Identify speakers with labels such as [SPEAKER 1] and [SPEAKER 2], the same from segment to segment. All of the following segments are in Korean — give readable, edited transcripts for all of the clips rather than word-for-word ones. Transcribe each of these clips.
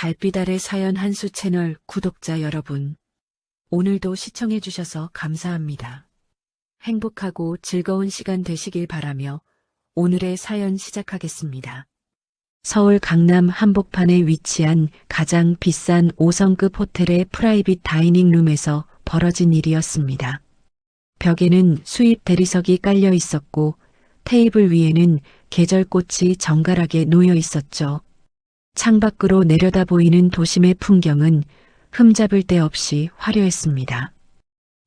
[SPEAKER 1] 달빛 아래 사연 한수 채널 구독자 여러분, 오늘도 시청해주셔서 감사합니다. 행복하고 즐거운 시간 되시길 바라며 오늘의 사연 시작하겠습니다. 서울 강남 한복판에 위치한 가장 비싼 5성급 호텔의 프라이빗 다이닝 룸에서 벌어진 일이었습니다. 벽에는 수입 대리석이 깔려 있었고 테이블 위에는 계절꽃이 정갈하게 놓여 있었죠. 창밖으로 내려다 보이는 도심의 풍경은 흠잡을 데 없이 화려했습니다.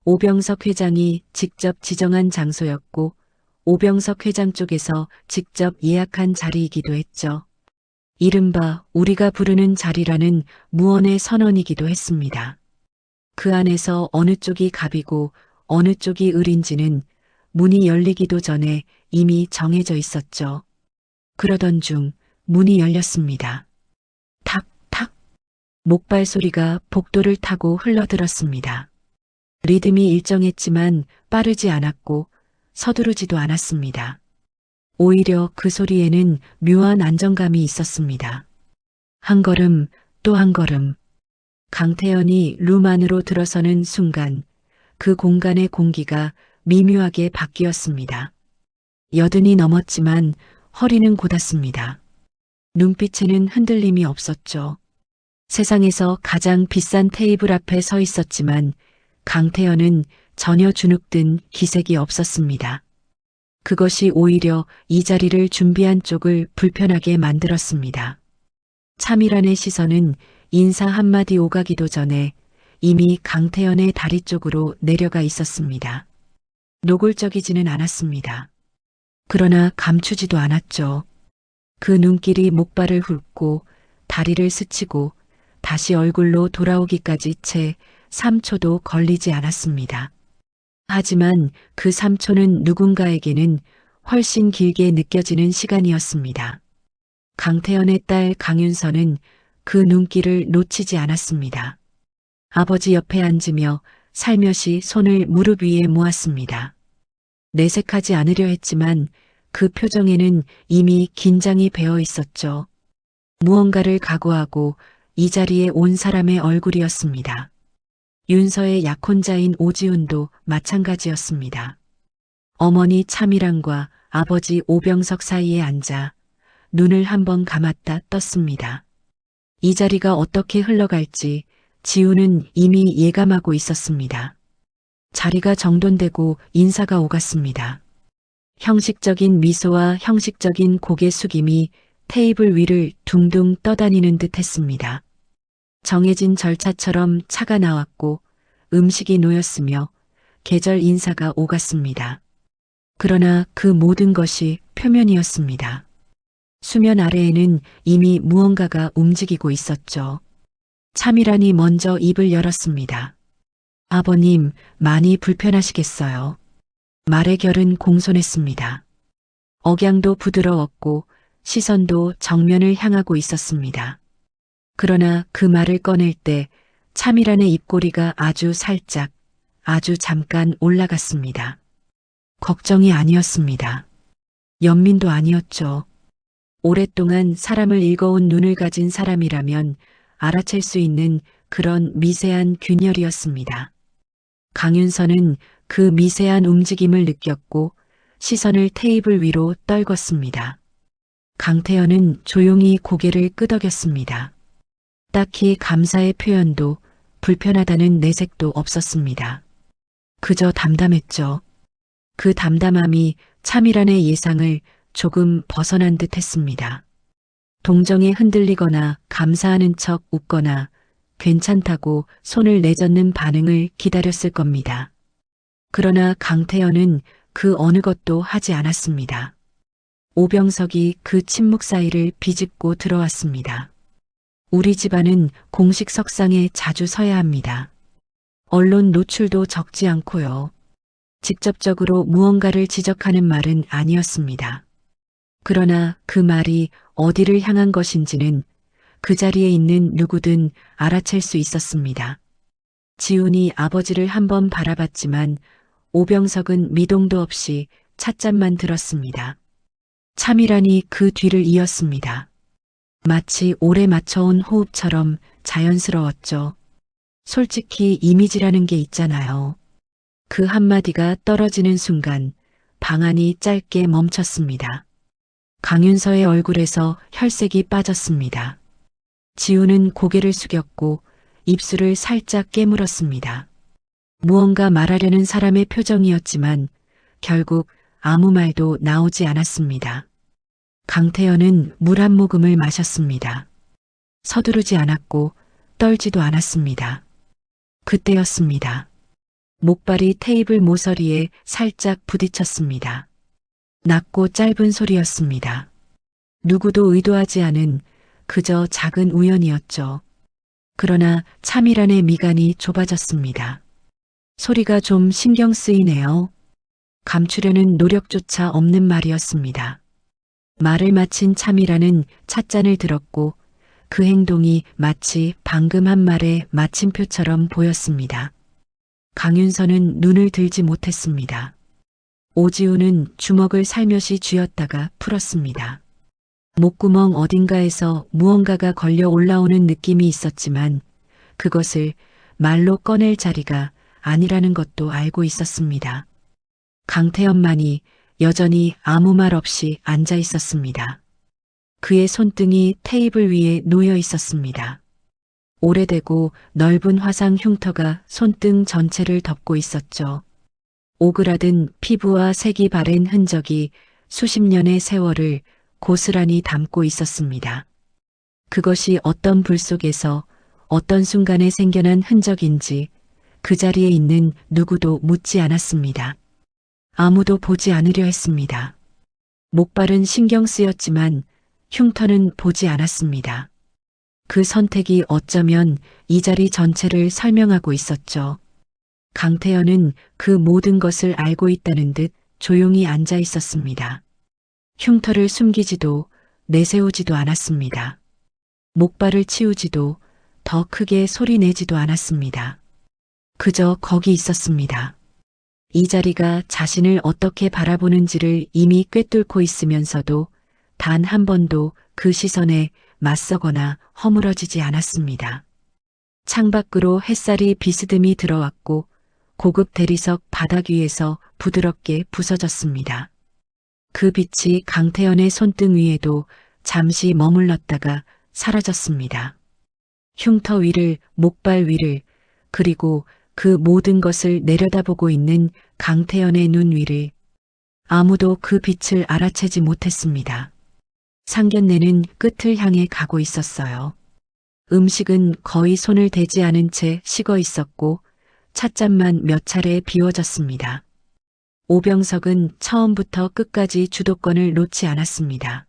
[SPEAKER 1] 오병석 회장이 직접 지정한 장소였고 오병석 회장 쪽에서 직접 예약한 자리이기도 했죠. 이른바 우리가 부르는 자리라는 무언의 선언이기도 했습니다. 그 안에서 어느 쪽이 갑이고 어느 쪽이 을인지는 문이 열리기도 전에 이미 정해져 있었죠. 그러던 중 문이 열렸습니다. 탁탁 목발 소리가 복도를 타고 흘러들었습니다. 리듬이 일정했지만 빠르지 않았고 서두르지도 않았습니다. 오히려 그 소리에는 묘한 안정감이 있었습니다. 한 걸음 또 한 걸음. 강태현이 룸 안으로 들어서는 순간 그 공간의 공기가 미묘하게 바뀌었습니다. 여든이 넘었지만 허리는 곧았습니다. 눈빛에는 흔들림이 없었죠. 세상에서 가장 비싼 테이블 앞에 서 있었지만 강태현은 전혀 주눅든 기색이 없었습니다. 그것이 오히려 이 자리를 준비한 쪽을 불편하게 만들었습니다. 차미란의 시선은 인사 한마디 오가기도 전에 이미 강태현의 다리 쪽으로 내려가 있었습니다. 노골적이지는 않았습니다. 그러나 감추지도 않았죠. 그 눈길이 목발을 훑고 다리를 스치고 다시 얼굴로 돌아오기까지 채 3초도 걸리지 않았습니다. 하지만 그 3초는 누군가에게는 훨씬 길게 느껴지는 시간이었습니다. 강태현의 딸 강윤서는 그 눈길을 놓치지 않았습니다. 아버지 옆에 앉으며 살며시 손을 무릎 위에 모았습니다. 내색하지 않으려 했지만 그 표정에는 이미 긴장이 배어 있었죠. 무언가를 각오하고 이 자리에 온 사람의 얼굴이었습니다. 윤서의 약혼자인 오지훈도 마찬가지였습니다. 어머니 차미란과 아버지 오병석 사이에 앉아 눈을 한번 감았다 떴습니다. 이 자리가 어떻게 흘러갈지 지훈은 이미 예감하고 있었습니다. 자리가 정돈되고 인사가 오갔습니다. 형식적인 미소와 형식적인 고개 숙임이 테이블 위를 둥둥 떠다니는 듯 했습니다. 정해진 절차처럼 차가 나왔고 음식이 놓였으며 계절 인사가 오갔습니다. 그러나 그 모든 것이 표면이었습니다. 수면 아래에는 이미 무언가가 움직이고 있었죠. 차미란이 먼저 입을 열었습니다. 아버님, 많이 불편하시겠어요. 말의 결은 공손했습니다. 억양도 부드러웠고 시선도 정면을 향하고 있었습니다. 그러나 그 말을 꺼낼 때 차미란의 입꼬리가 아주 살짝, 아주 잠깐 올라갔습니다. 걱정이 아니었습니다. 연민도 아니었죠. 오랫동안 사람을 읽어온 눈을 가진 사람이라면 알아챌 수 있는 그런 미세한 균열이었습니다. 강윤서는 그 미세한 움직임을 느꼈고 시선을 테이블 위로 떨궜습니다. 강태현은 조용히 고개를 끄덕였습니다. 딱히 감사의 표현도 불편하다는 내색도 없었습니다. 그저 담담했죠. 그 담담함이 차미란의 예상을 조금 벗어난 듯 했습니다. 동정에 흔들리거나 감사하는 척 웃거나 괜찮다고 손을 내젓는 반응을 기다렸을 겁니다. 그러나 강태현은 그 어느 것도 하지 않았습니다. 오병석이 그 침묵 사이를 비집고 들어왔습니다. 우리 집안은 공식 석상에 자주 서야 합니다. 언론 노출도 적지 않고요. 직접적으로 무언가를 지적하는 말은 아니었습니다. 그러나 그 말이 어디를 향한 것인지는 그 자리에 있는 누구든 알아챌 수 있었습니다. 지훈이 아버지를 한번 바라봤지만 오병석은 미동도 없이 찻잔만 들었습니다. 차미란이 그 뒤를 이었습니다. 마치 오래 맞춰온 호흡처럼 자연스러웠죠. 솔직히 이미지라는 게 있잖아요. 그 한마디가 떨어지는 순간 방 안이 짧게 멈췄습니다. 강윤서의 얼굴에서 혈색이 빠졌습니다. 지우는 고개를 숙였고 입술을 살짝 깨물었습니다. 무언가 말하려는 사람의 표정이었지만 결국 아무 말도 나오지 않았습니다. 강태현은 물 한 모금을 마셨습니다. 서두르지 않았고 떨지도 않았습니다. 그때였습니다. 목발이 테이블 모서리에 살짝 부딪혔습니다. 낮고 짧은 소리였습니다. 누구도 의도하지 않은 그저 작은 우연이었죠. 그러나 차미란의 미간이 좁아졌습니다. 소리가 좀 신경 쓰이네요. 감추려는 노력조차 없는 말이었습니다. 말을 마친 차미란은 찻잔을 들었고 그 행동이 마치 방금 한 말의 마침표처럼 보였습니다. 강윤서는 눈을 들지 못했습니다. 오지우는 주먹을 살며시 쥐었다가 풀었습니다. 목구멍 어딘가에서 무언가가 걸려 올라오는 느낌이 있었지만 그것을 말로 꺼낼 자리가 아니라는 것도 알고 있었습니다. 강태현만이 여전히 아무 말 없이 앉아 있었습니다. 그의 손등이 테이블 위에 놓여 있었습니다. 오래되고 넓은 화상 흉터가 손등 전체를 덮고 있었죠. 오그라든 피부와 색이 바랜 흔적이 수십 년의 세월을 고스란히 담고 있었습니다. 그것이 어떤 불 속에서 어떤 순간에 생겨난 흔적인지 그 자리에 있는 누구도 묻지 않았습니다. 아무도 보지 않으려 했습니다. 목발은 신경 쓰였지만 흉터는 보지 않았습니다. 그 선택이 어쩌면 이 자리 전체를 설명하고 있었죠. 강태현은 그 모든 것을 알고 있다는 듯 조용히 앉아 있었습니다. 흉터를 숨기지도 내세우지도 않았습니다. 목발을 치우지도 더 크게 소리내지도 않았습니다. 그저 거기 있었습니다. 이 자리가 자신을 어떻게 바라보는지를 이미 꿰뚫고 있으면서도 단 한 번도 그 시선에 맞서거나 허물어지지 않았습니다. 창밖으로 햇살이 비스듬히 들어왔고 고급 대리석 바닥 위에서 부드럽게 부서졌습니다. 그 빛이 강태현의 손등 위에도 잠시 머물렀다가 사라졌습니다. 흉터 위를, 목발 위를, 그리고 그 모든 것을 내려다보고 있는 강태현의 눈 위를 아무도 그 빛을 알아채지 못했습니다. 상견례는 끝을 향해 가고 있었어요. 음식은 거의 손을 대지 않은 채 식어 있었고 찻잔만 몇 차례 비워졌습니다. 오병석은 처음부터 끝까지 주도권을 놓지 않았습니다.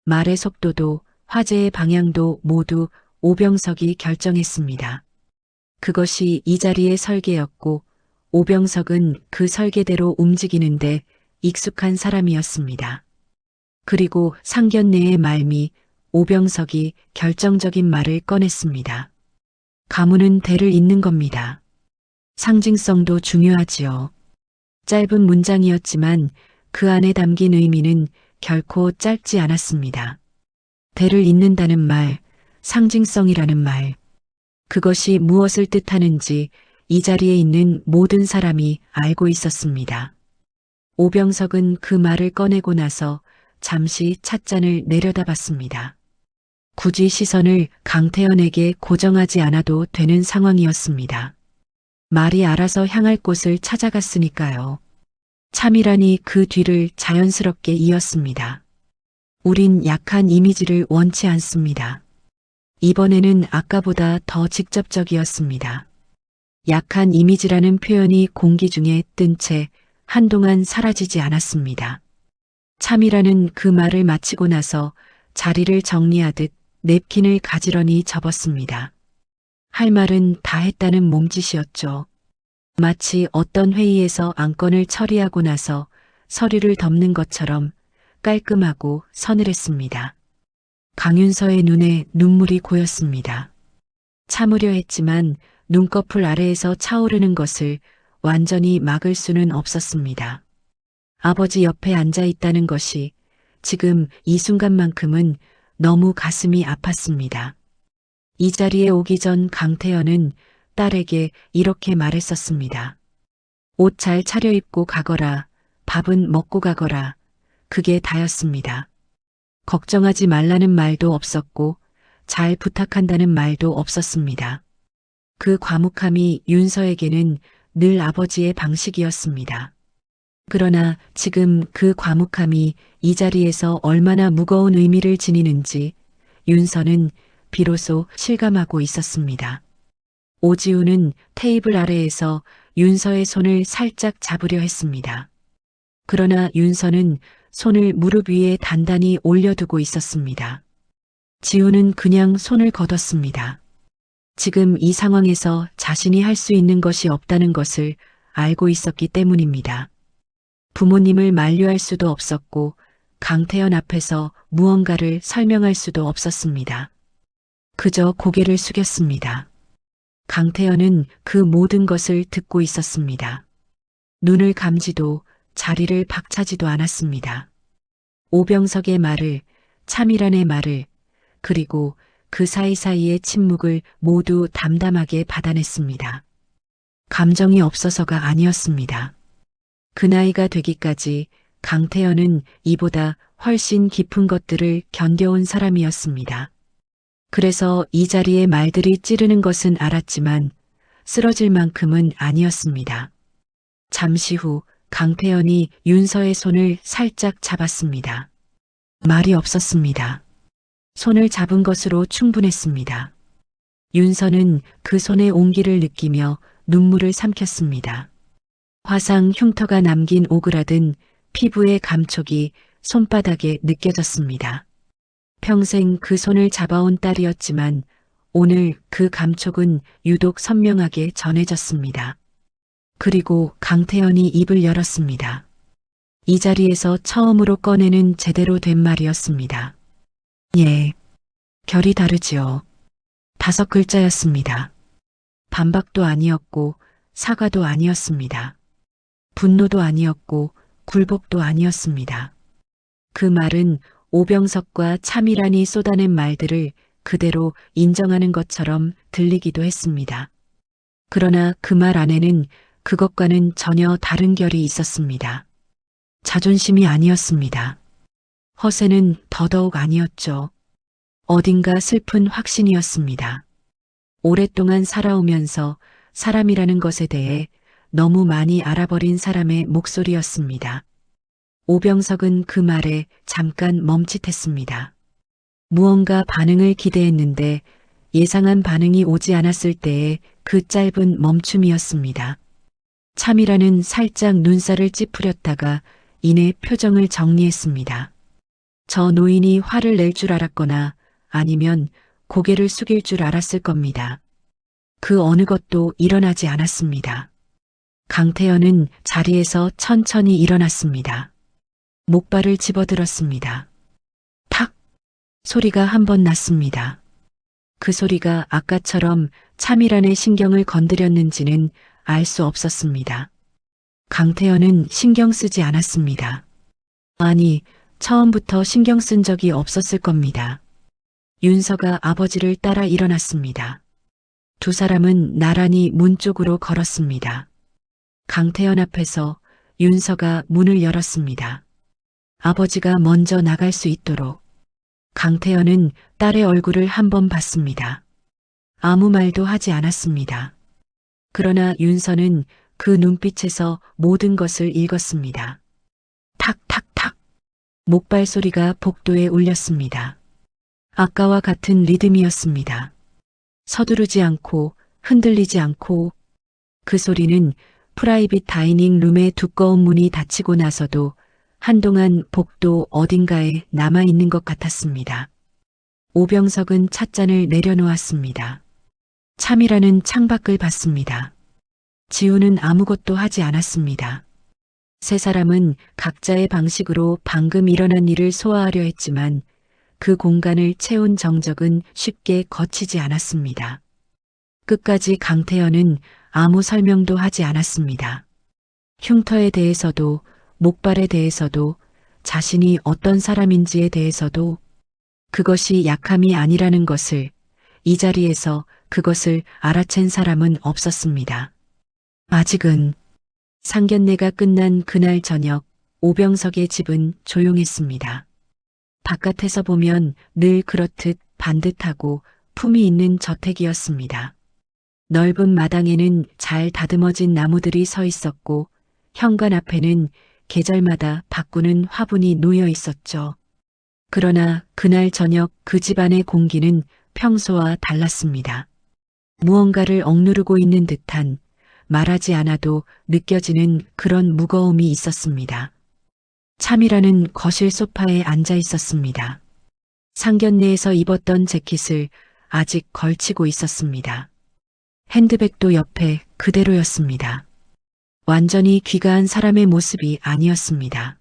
[SPEAKER 1] 말의 속도도 화제의 방향도 모두 오병석이 결정했습니다. 그것이 이 자리의 설계였고 오병석은 그 설계대로 움직이는데 익숙한 사람이었습니다. 그리고 상견례의 말미 오병석이 결정적인 말을 꺼냈습니다. 가문은 대를 잇는 겁니다. 상징성도 중요하지요. 짧은 문장이었지만 그 안에 담긴 의미는 결코 짧지 않았습니다. 대를 잇는다는 말, 상징성이라는 말, 그것이 무엇을 뜻하는지 이 자리에 있는 모든 사람이 알고 있었습니다. 오병석은 그 말을 꺼내고 나서 잠시 찻잔을 내려다봤습니다. 굳이 시선을 강태현에게 고정하지 않아도 되는 상황이었습니다. 말이 알아서 향할 곳을 찾아갔으니까요. 차미란이 그 뒤를 자연스럽게 이었습니다. 우린 약한 이미지를 원치 않습니다. 이번에는 아까보다 더 직접적이었습니다. 약한 이미지라는 표현이 공기 중에 뜬 채 한동안 사라지지 않았습니다. 차미란은 그 말을 마치고 나서 자리를 정리하듯 냅킨을 가지런히 접었습니다. 할 말은 다 했다는 몸짓이었죠. 마치 어떤 회의에서 안건을 처리하고 나서 서류를 덮는 것처럼 깔끔하고 서늘했습니다. 강윤서의 눈에 눈물이 고였습니다. 참으려 했지만 눈꺼풀 아래에서 차오르는 것을 완전히 막을 수는 없었습니다. 아버지 옆에 앉아 있다는 것이 지금 이 순간만큼은 너무 가슴이 아팠습니다. 이 자리에 오기 전 강태현은 딸에게 이렇게 말했었습니다. 옷 잘 차려입고 가거라. 밥은 먹고 가거라. 그게 다였습니다. 걱정하지 말라는 말도 없었고 잘 부탁한다는 말도 없었습니다. 그 과묵함이 윤서에게는 늘 아버지의 방식이었습니다. 그러나 지금 그 과묵함이 이 자리에서 얼마나 무거운 의미를 지니는지 윤서는 비로소 실감하고 있었습니다. 오지우는 테이블 아래에서 윤서의 손을 살짝 잡으려 했습니다. 그러나 윤서는 손을 무릎 위에 단단히 올려두고 있었습니다. 지우는 그냥 손을 걷었습니다. 지금 이 상황에서 자신이 할 수 있는 것이 없다는 것을 알고 있었기 때문입니다. 부모님을 만류할 수도 없었고 강태현 앞에서 무언가를 설명할 수도 없었습니다. 그저 고개를 숙였습니다. 강태현은 그 모든 것을 듣고 있었습니다. 눈을 감지도 자리를 박차지도 않았습니다. 오병석의 말을, 차미란의 말을, 그리고 그 사이사이의 침묵을 모두 담담하게 받아냈습니다. 감정이 없어서가 아니었습니다. 그 나이가 되기까지 강태현은 이보다 훨씬 깊은 것들을 견뎌온 사람이었습니다. 그래서 이 자리에 말들이 찌르는 것은 알았지만 쓰러질 만큼은 아니었습니다. 잠시 후 강태현이 윤서의 손을 살짝 잡았습니다. 말이 없었습니다. 손을 잡은 것으로 충분했습니다. 윤서는 그 손의 온기를 느끼며 눈물을 삼켰습니다. 화상 흉터가 남긴 오그라든 피부의 감촉이 손바닥에 느껴졌습니다. 평생 그 손을 잡아온 딸이었지만 오늘 그 감촉은 유독 선명하게 전해졌습니다. 그리고 강태현이 입을 열었습니다. 이 자리에서 처음으로 꺼내는 제대로 된 말이었습니다. 예, 결이 다르지요. 5글자였습니다. 반박도 아니었고 사과도 아니었습니다. 분노도 아니었고 굴복도 아니었습니다. 그 말은 오병석과 차미란이 쏟아낸 말들을 그대로 인정하는 것처럼 들리기도 했습니다. 그러나 그 말 안에는 그것과는 전혀 다른 결이 있었습니다. 자존심이 아니었습니다. 허세는 더더욱 아니었죠. 어딘가 슬픈 확신이었습니다. 오랫동안 살아오면서 사람이라는 것에 대해 너무 많이 알아버린 사람의 목소리였습니다. 오병석은 그 말에 잠깐 멈칫했습니다. 무언가 반응을 기대했는데 예상한 반응이 오지 않았을 때의 그 짧은 멈춤이었습니다. 참이라는 살짝 눈살을 찌푸렸다가 이내 표정을 정리했습니다. 저 노인이 화를 낼 줄 알았거나 아니면 고개를 숙일 줄 알았을 겁니다. 그 어느 것도 일어나지 않았습니다. 강태현은 자리에서 천천히 일어났습니다. 목발을 집어들었습니다. 탁! 소리가 한 번 났습니다. 그 소리가 아까처럼 차미란의 신경을 건드렸는지는 알 수 없었습니다. 강태현은 신경 쓰지 않았습니다. 아니, 처음부터 신경 쓴 적이 없었을 겁니다. 윤서가 아버지를 따라 일어났습니다. 두 사람은 나란히 문 쪽으로 걸었습니다. 강태현 앞에서 윤서가 문을 열었습니다. 아버지가 먼저 나갈 수 있도록. 강태현은 딸의 얼굴을 한번 봤습니다. 아무 말도 하지 않았습니다. 그러나 윤서는 그 눈빛에서 모든 것을 읽었습니다. 탁탁탁. 목발 소리가 복도에 울렸습니다. 아까와 같은 리듬이었습니다. 서두르지 않고 흔들리지 않고 그 소리는 프라이빗 다이닝 룸의 두꺼운 문이 닫히고 나서도 한동안 복도 어딘가에 남아있는 것 같았습니다. 오병석은 찻잔을 내려놓았습니다. 참이라는 창밖을 봤습니다. 지우는 아무것도 하지 않았습니다. 세 사람은 각자의 방식으로 방금 일어난 일을 소화하려 했지만 그 공간을 채운 정적은 쉽게 거치지 않았습니다. 끝까지 강태현은 아무 설명도 하지 않았습니다. 흉터에 대해서도 목발에 대해서도 자신이 어떤 사람인지에 대해서도 그것이 약함이 아니라는 것을, 이 자리에서 그것을 알아챈 사람은 없었습니다. 아직은. 상견례가 끝난 그날 저녁, 오병석의 집은 조용했습니다. 바깥에서 보면 늘 그렇듯 반듯하고 품이 있는 저택이었습니다. 넓은 마당에는 잘 다듬어진 나무들이 서 있었고 현관 앞에는 계절마다 바꾸는 화분이 놓여 있었죠. 그러나 그날 저녁 그 집안의 공기는 평소와 달랐습니다. 무언가를 억누르고 있는 듯한 말하지 않아도 느껴지는 그런 무거움이 있었습니다. 참이라는 거실 소파에 앉아 있었습니다. 상견례에서 입었던 재킷을 아직 걸치고 있었습니다. 핸드백도 옆에 그대로였습니다. 완전히 귀가한 사람의 모습이 아니었습니다.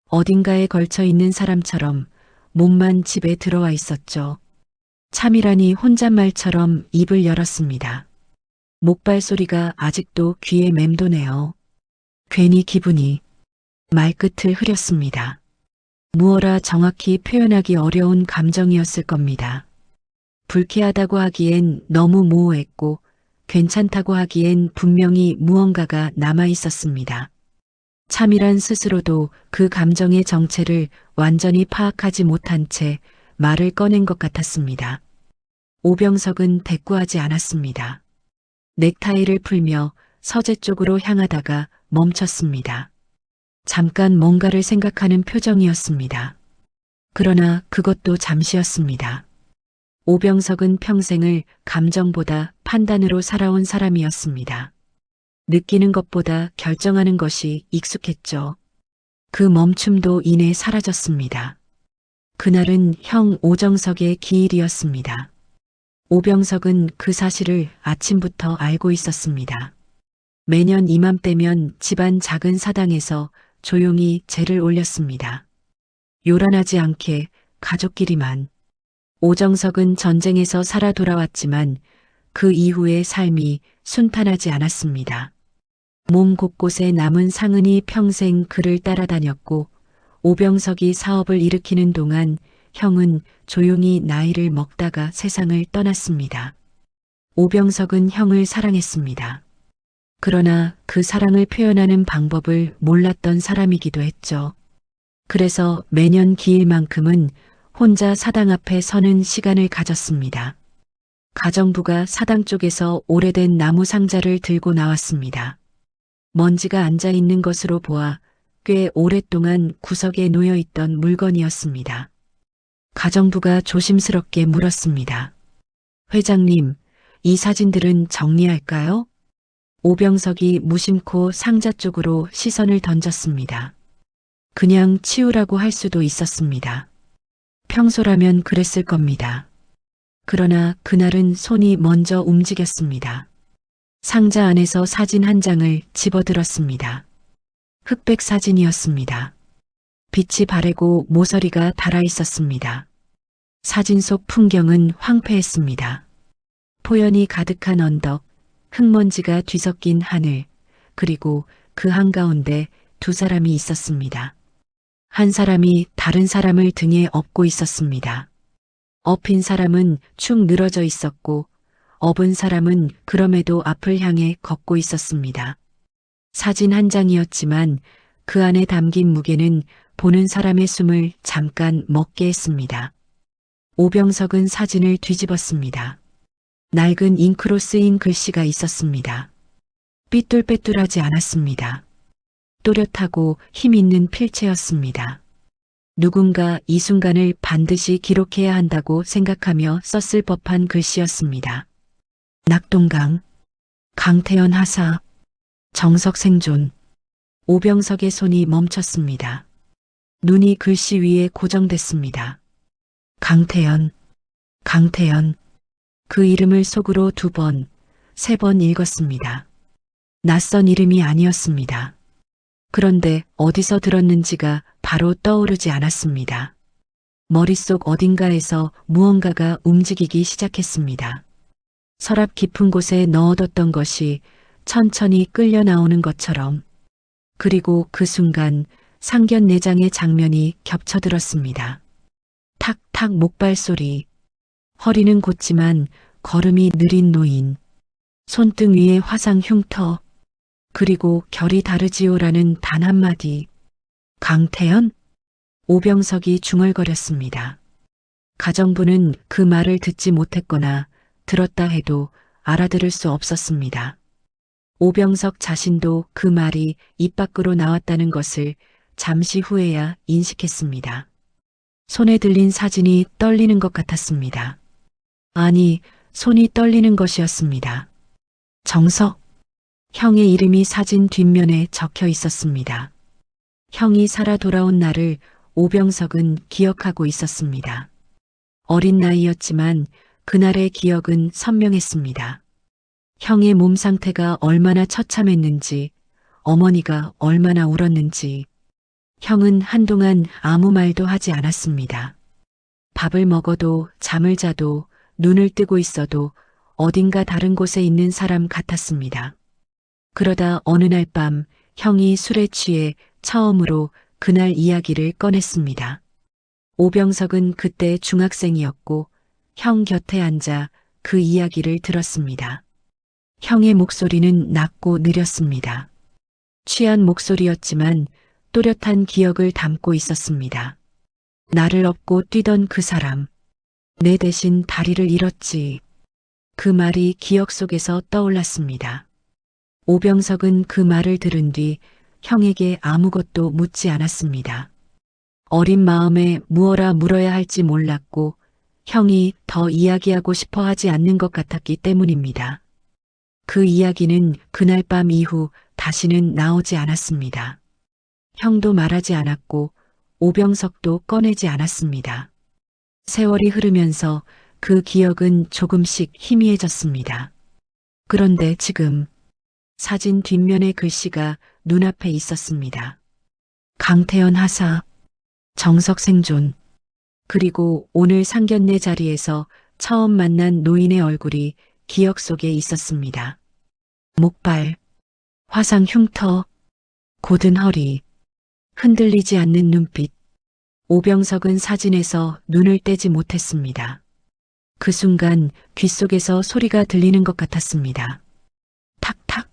[SPEAKER 1] 어딘가에 걸쳐 있는 사람처럼 몸만 집에 들어와 있었죠. 참이라니 혼잣말처럼 입을 열었습니다. 목발 소리가 아직도 귀에 맴도네요. 괜히 기분이 말끝을 흐렸습니다. 무어라 정확히 표현하기 어려운 감정이었을 겁니다. 불쾌하다고 하기엔 너무 모호했고 괜찮다고 하기엔 분명히 무언가가 남아 있었습니다. 참이란 스스로도 그 감정의 정체를 완전히 파악하지 못한 채 말을 꺼낸 것 같았습니다. 오병석은 대꾸하지 않았습니다. 넥타이를 풀며 서재 쪽으로 향하다가 멈췄습니다. 잠깐 뭔가를 생각하는 표정이었습니다. 그러나 그것도 잠시였습니다. 오병석은 평생을 감정보다 판단으로 살아온 사람이었습니다. 느끼는 것보다 결정하는 것이 익숙했죠. 그 멈춤도 이내 사라졌습니다. 그날은 형 오정석의 기일이었습니다. 오병석은 그 사실을 아침부터 알고 있었습니다. 매년 이맘때면 집안 작은 사당에서 조용히 제를 올렸습니다. 요란하지 않게 가족끼리만. 오정석은 전쟁에서 살아 돌아왔지만 그 이후의 삶이 순탄하지 않았습니다. 몸 곳곳에 남은 상흔이 평생 그를 따라다녔고 오병석이 사업을 일으키는 동안 형은 조용히 나이를 먹다가 세상을 떠났습니다. 오병석은 형을 사랑했습니다. 그러나 그 사랑을 표현하는 방법을 몰랐던 사람이기도 했죠. 그래서 매년 기일만큼은 혼자 사당 앞에 서는 시간을 가졌습니다. 가정부가 사당 쪽에서 오래된 나무 상자를 들고 나왔습니다. 먼지가 앉아 있는 것으로 보아 꽤 오랫동안 구석에 놓여 있던 물건이었습니다. 가정부가 조심스럽게 물었습니다. 회장님, 이 사진들은 정리할까요? 오병석이 무심코 상자 쪽으로 시선을 던졌습니다. 그냥 치우라고 할 수도 있었습니다. 평소라면 그랬을 겁니다. 그러나 그날은 손이 먼저 움직였습니다. 상자 안에서 사진 한 장을 집어들었습니다. 흑백 사진이었습니다. 빛이 바래고 모서리가 달아 있었습니다. 사진 속 풍경은 황폐했습니다. 포연이 가득한 언덕, 흙먼지가 뒤섞인 하늘, 그리고 그 한가운데 두 사람이 있었습니다. 한 사람이 다른 사람을 등에 업고 있었습니다. 업힌 사람은 축 늘어져 있었고 업은 사람은 그럼에도 앞을 향해 걷고 있었습니다. 사진 한 장이었지만 그 안에 담긴 무게는 보는 사람의 숨을 잠깐 먹게 했습니다. 오병석은 사진을 뒤집었습니다. 낡은 잉크로 쓰인 글씨가 있었습니다. 삐뚤빼뚤하지 않았습니다. 또렷하고 힘 있는 필체였습니다. 누군가 이 순간을 반드시 기록해야 한다고 생각하며 썼을 법한 글씨였습니다. 낙동강, 강태현 하사, 정석 생존. 오병석의 손이 멈췄습니다. 눈이 글씨 위에 고정됐습니다. 강태현, 강태현. 그 이름을 속으로 2번, 3번 읽었습니다. 낯선 이름이 아니었습니다. 그런데 어디서 들었는지가 바로 떠오르지 않았습니다. 머릿속 어딘가에서 무언가가 움직이기 시작했습니다. 서랍 깊은 곳에 넣어뒀던 것이 천천히 끌려 나오는 것처럼. 그리고 그 순간 상견례장의 장면이 겹쳐들었습니다. 탁탁 목발 소리. 허리는 곧지만 걸음이 느린 노인. 손등 위에 화상 흉터. 그리고 결이 다르지요라는 단 한마디. 강태현? 오병석이 중얼거렸습니다. 가정부는 그 말을 듣지 못했거나 들었다 해도 알아들을 수 없었습니다. 오병석 자신도 그 말이 입 밖으로 나왔다는 것을 잠시 후에야 인식했습니다. 손에 들린 사진이 떨리는 것 같았습니다. 아니, 손이 떨리는 것이었습니다. 정석. 형의 이름이 사진 뒷면에 적혀 있었습니다. 형이 살아 돌아온 날을 오병석은 기억하고 있었습니다. 어린 나이였지만 그날의 기억은 선명했습니다. 형의 몸 상태가 얼마나 처참했는지, 어머니가 얼마나 울었는지, 형은 한동안 아무 말도 하지 않았습니다. 밥을 먹어도 잠을 자도 눈을 뜨고 있어도 어딘가 다른 곳에 있는 사람 같았습니다. 그러다 어느 날 밤 형이 술에 취해 처음으로 그날 이야기를 꺼냈습니다. 오병석은 그때 중학생이었고 형 곁에 앉아 그 이야기를 들었습니다. 형의 목소리는 낮고 느렸습니다. 취한 목소리였지만 또렷한 기억을 담고 있었습니다. 나를 업고 뛰던 그 사람. 내 대신 다리를 잃었지. 그 말이 기억 속에서 떠올랐습니다. 오병석은 그 말을 들은 뒤 형에게 아무것도 묻지 않았습니다. 어린 마음에 무엇라 물어야 할지 몰랐고 형이 더 이야기하고 싶어 하지 않는 것 같았기 때문입니다. 그 이야기는 그날 밤 이후 다시는 나오지 않았습니다. 형도 말하지 않았고 오병석도 꺼내지 않았습니다. 세월이 흐르면서 그 기억은 조금씩 희미해졌습니다. 그런데 지금 사진 뒷면의 글씨가 눈앞에 있었습니다. 강태현 하사, 정석 생존, 그리고 오늘 상견례 자리에서 처음 만난 노인의 얼굴이 기억 속에 있었습니다. 목발, 화상 흉터, 곧은 허리, 흔들리지 않는 눈빛. 오병석은 사진에서 눈을 떼지 못했습니다. 그 순간 귓속에서 소리가 들리는 것 같았습니다. 탁탁.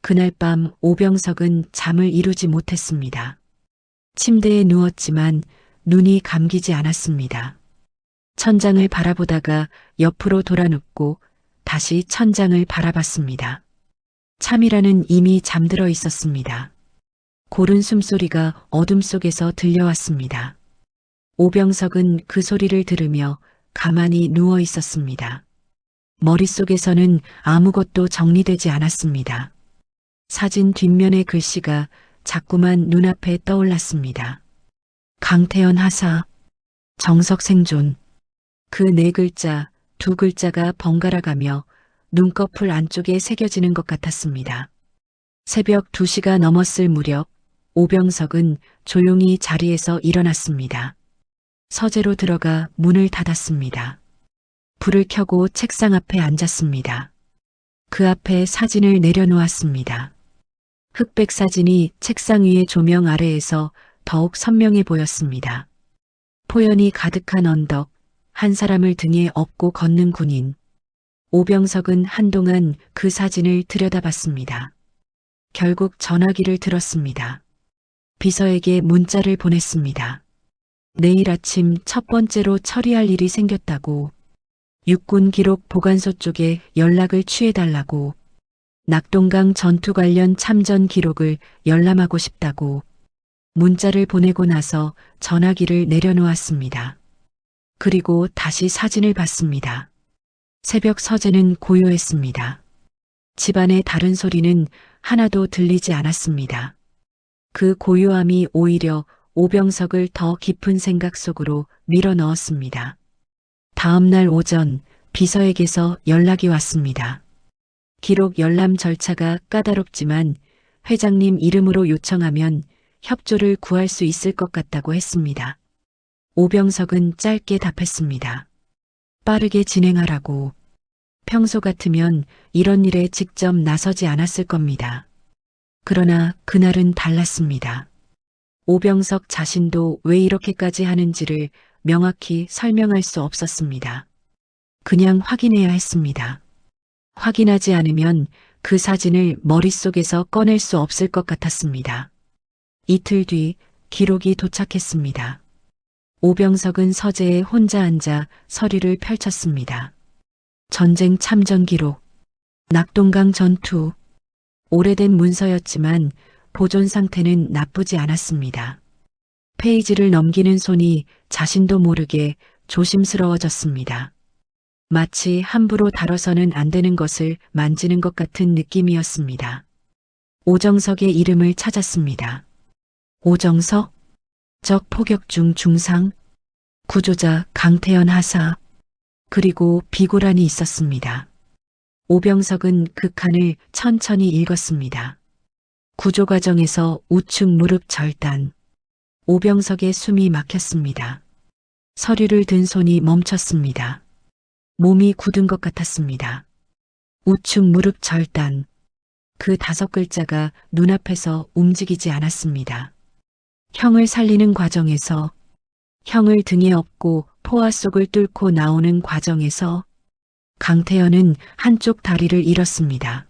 [SPEAKER 1] 그날 밤 오병석은 잠을 이루지 못했습니다. 침대에 누웠지만 눈이 감기지 않았습니다. 천장을 바라보다가 옆으로 돌아 눕고 다시 천장을 바라봤습니다. 참이라는 이미 잠들어 있었습니다. 고른 숨소리가 어둠 속에서 들려왔습니다. 오병석은 그 소리를 들으며 가만히 누워 있었습니다. 머릿속에서는 아무것도 정리되지 않았습니다. 사진 뒷면의 글씨가 자꾸만 눈앞에 떠올랐습니다. 강태현 하사, 정석 생존. 그 네 글자, 두 글자가 번갈아가며 눈꺼풀 안쪽에 새겨지는 것 같았습니다. 새벽 2시가 넘었을 무렵 오병석은 조용히 자리에서 일어났습니다. 서재로 들어가 문을 닫았습니다. 불을 켜고 책상 앞에 앉았습니다. 그 앞에 사진을 내려놓았습니다. 흑백 사진이 책상 위의 조명 아래에서 더욱 선명해 보였습니다. 포연이 가득한 언덕, 한 사람을 등에 업고 걷는 군인. 오병석은 한동안 그 사진을 들여다봤습니다. 결국 전화기를 들었습니다. 비서에게 문자를 보냈습니다. 내일 아침 첫 번째로 처리할 일이 생겼다고, 육군 기록 보관소 쪽에 연락을 취해달라고, 낙동강 전투 관련 참전 기록을 열람하고 싶다고. 문자를 보내고 나서 전화기를 내려놓았습니다. 그리고 다시 사진을 봤습니다. 새벽 서재는 고요했습니다. 집안의 다른 소리는 하나도 들리지 않았습니다. 그 고요함이 오히려 오병석을 더 깊은 생각 속으로 밀어넣었습니다. 다음 날 오전 비서에게서 연락이 왔습니다. 기록 열람 절차가 까다롭지만 회장님 이름으로 요청하면 협조를 구할 수 있을 것 같다고 했습니다. 오병석은 짧게 답했습니다. 빠르게 진행하라고. 평소 같으면 이런 일에 직접 나서지 않았을 겁니다. 그러나 그날은 달랐습니다. 오병석 자신도 왜 이렇게까지 하는지를 명확히 설명할 수 없었습니다. 그냥 확인해야 했습니다. 확인하지 않으면 그 사진을 머릿속에서 꺼낼 수 없을 것 같았습니다. 이틀 뒤 기록이 도착했습니다. 오병석은 서재에 혼자 앉아 서류를 펼쳤습니다. 전쟁 참전 기록, 낙동강 전투, 오래된 문서였지만 보존 상태는 나쁘지 않았습니다. 페이지를 넘기는 손이 자신도 모르게 조심스러워졌습니다. 마치 함부로 다뤄서는 안 되는 것을 만지는 것 같은 느낌이었습니다. 오정석의 이름을 찾았습니다. 오정석? 적 포격 중 중상? 구조자 강태현 하사? 그리고 비고란이 있었습니다. 오병석은 그 칸을 천천히 읽었습니다. 구조 과정에서 우측 무릎 절단. 오병석의 숨이 막혔습니다. 서류를 든 손이 멈췄습니다. 몸이 굳은 것 같았습니다. 우측 무릎 절단. 그 5글자가 눈앞에서 움직이지 않았습니다. 형을 살리는 과정에서, 형을 등에 업고 포화 속을 뚫고 나오는 과정에서 강태현은 한쪽 다리를 잃었습니다.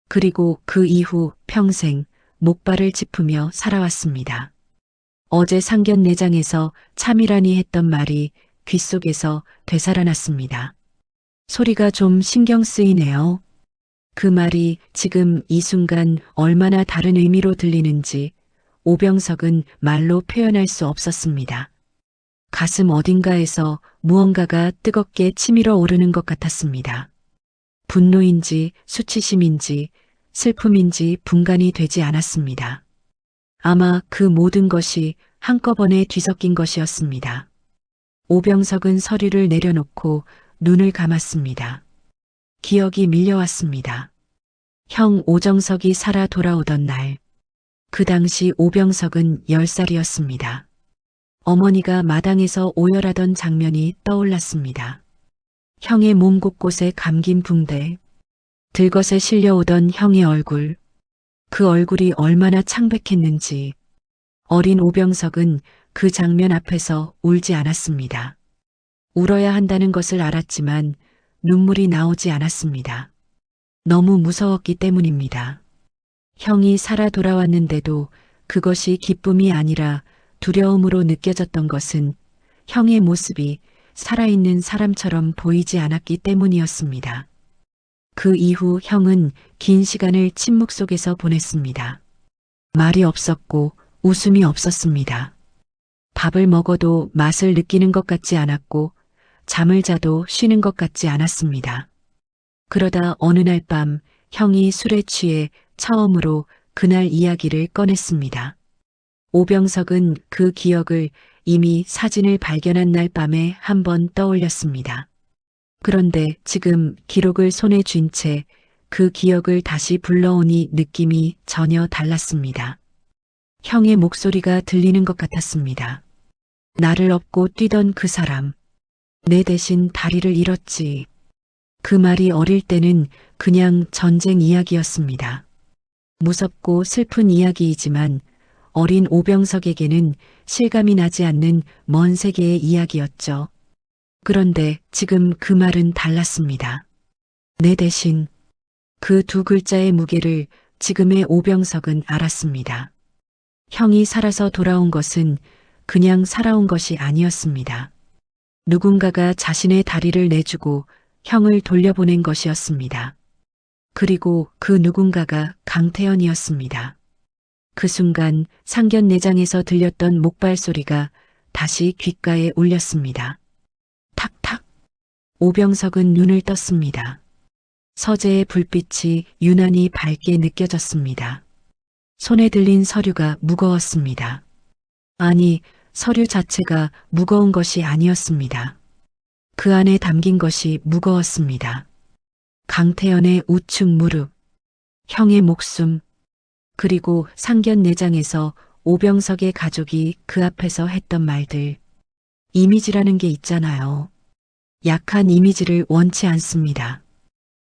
[SPEAKER 1] 그리고 그 이후 평생 목발을 짚으며 살아왔습니다. 어제 상견례장에서 참이란이 했던 말이 귓속에서 되살아났습니다. 소리가 좀 신경 쓰이네요. 그 말이 지금 이 순간 얼마나 다른 의미로 들리는지 오병석은 말로 표현할 수 없었습니다. 가슴 어딘가에서 무언가가 뜨겁게 치밀어 오르는 것 같았습니다. 분노인지 수치심인지 슬픔인지 분간이 되지 않았습니다. 아마 그 모든 것이 한꺼번에 뒤섞인 것이었습니다. 오병석은 서류를 내려놓고 눈을 감았습니다. 기억이 밀려왔습니다. 형 오정석이 살아 돌아오던 날, 그 당시 오병석은 10살이었습니다. 어머니가 마당에서 오열하던 장면이 떠올랐습니다. 형의 몸 곳곳에 감긴 붕대, 들것에 실려오던 형의 얼굴, 그 얼굴이 얼마나 창백했는지 어린 오병석은 그 장면 앞에서 울지 않았습니다. 울어야 한다는 것을 알았지만 눈물이 나오지 않았습니다. 너무 무서웠기 때문입니다. 형이 살아 돌아왔는데도 그것이 기쁨이 아니라 두려움으로 느껴졌던 것은 형의 모습이 살아있는 사람처럼 보이지 않았기 때문이었습니다. 그 이후 형은 긴 시간을 침묵 속에서 보냈습니다. 말이 없었고 웃음이 없었습니다. 밥을 먹어도 맛을 느끼는 것 같지 않았고 잠을 자도 쉬는 것 같지 않았습니다. 그러다 어느 날 밤 형이 술에 취해 처음으로 그날 이야기를 꺼냈습니다. 오병석은 그 기억을 이미 사진을 발견한 날 밤에 한번 떠올렸습니다. 그런데 지금 기록을 손에 쥔 채 그 기억을 다시 불러오니 느낌이 전혀 달랐습니다. 형의 목소리가 들리는 것 같았습니다. 나를 업고 뛰던 그 사람, 내 대신 다리를 잃었지. 그 말이 어릴 때는 그냥 전쟁 이야기였습니다. 무섭고 슬픈 이야기이지만 어린 오병석에게는 실감이 나지 않는 먼 세계의 이야기였죠. 그런데 지금 그 말은 달랐습니다. 내 대신, 그 2글자의 무게를 지금의 오병석은 알았습니다. 형이 살아서 돌아온 것은 그냥 살아온 것이 아니었습니다. 누군가가 자신의 다리를 내주고 형을 돌려보낸 것이었습니다. 그리고 그 누군가가 강태현이었습니다. 그 순간 상견례장에서 들렸던 목발 소리가 다시 귓가에 울렸습니다. 탁탁. 오병석은 눈을 떴습니다. 서재의 불빛이 유난히 밝게 느껴졌습니다. 손에 들린 서류가 무거웠습니다. 아니, 서류 자체가 무거운 것이 아니었습니다. 그 안에 담긴 것이 무거웠습니다. 강태현의 우측 무릎, 형의 목숨, 그리고 상견례장에서 오병석의 가족이 그 앞에서 했던 말들. 이미지라는 게 있잖아요. 약한 이미지를 원치 않습니다.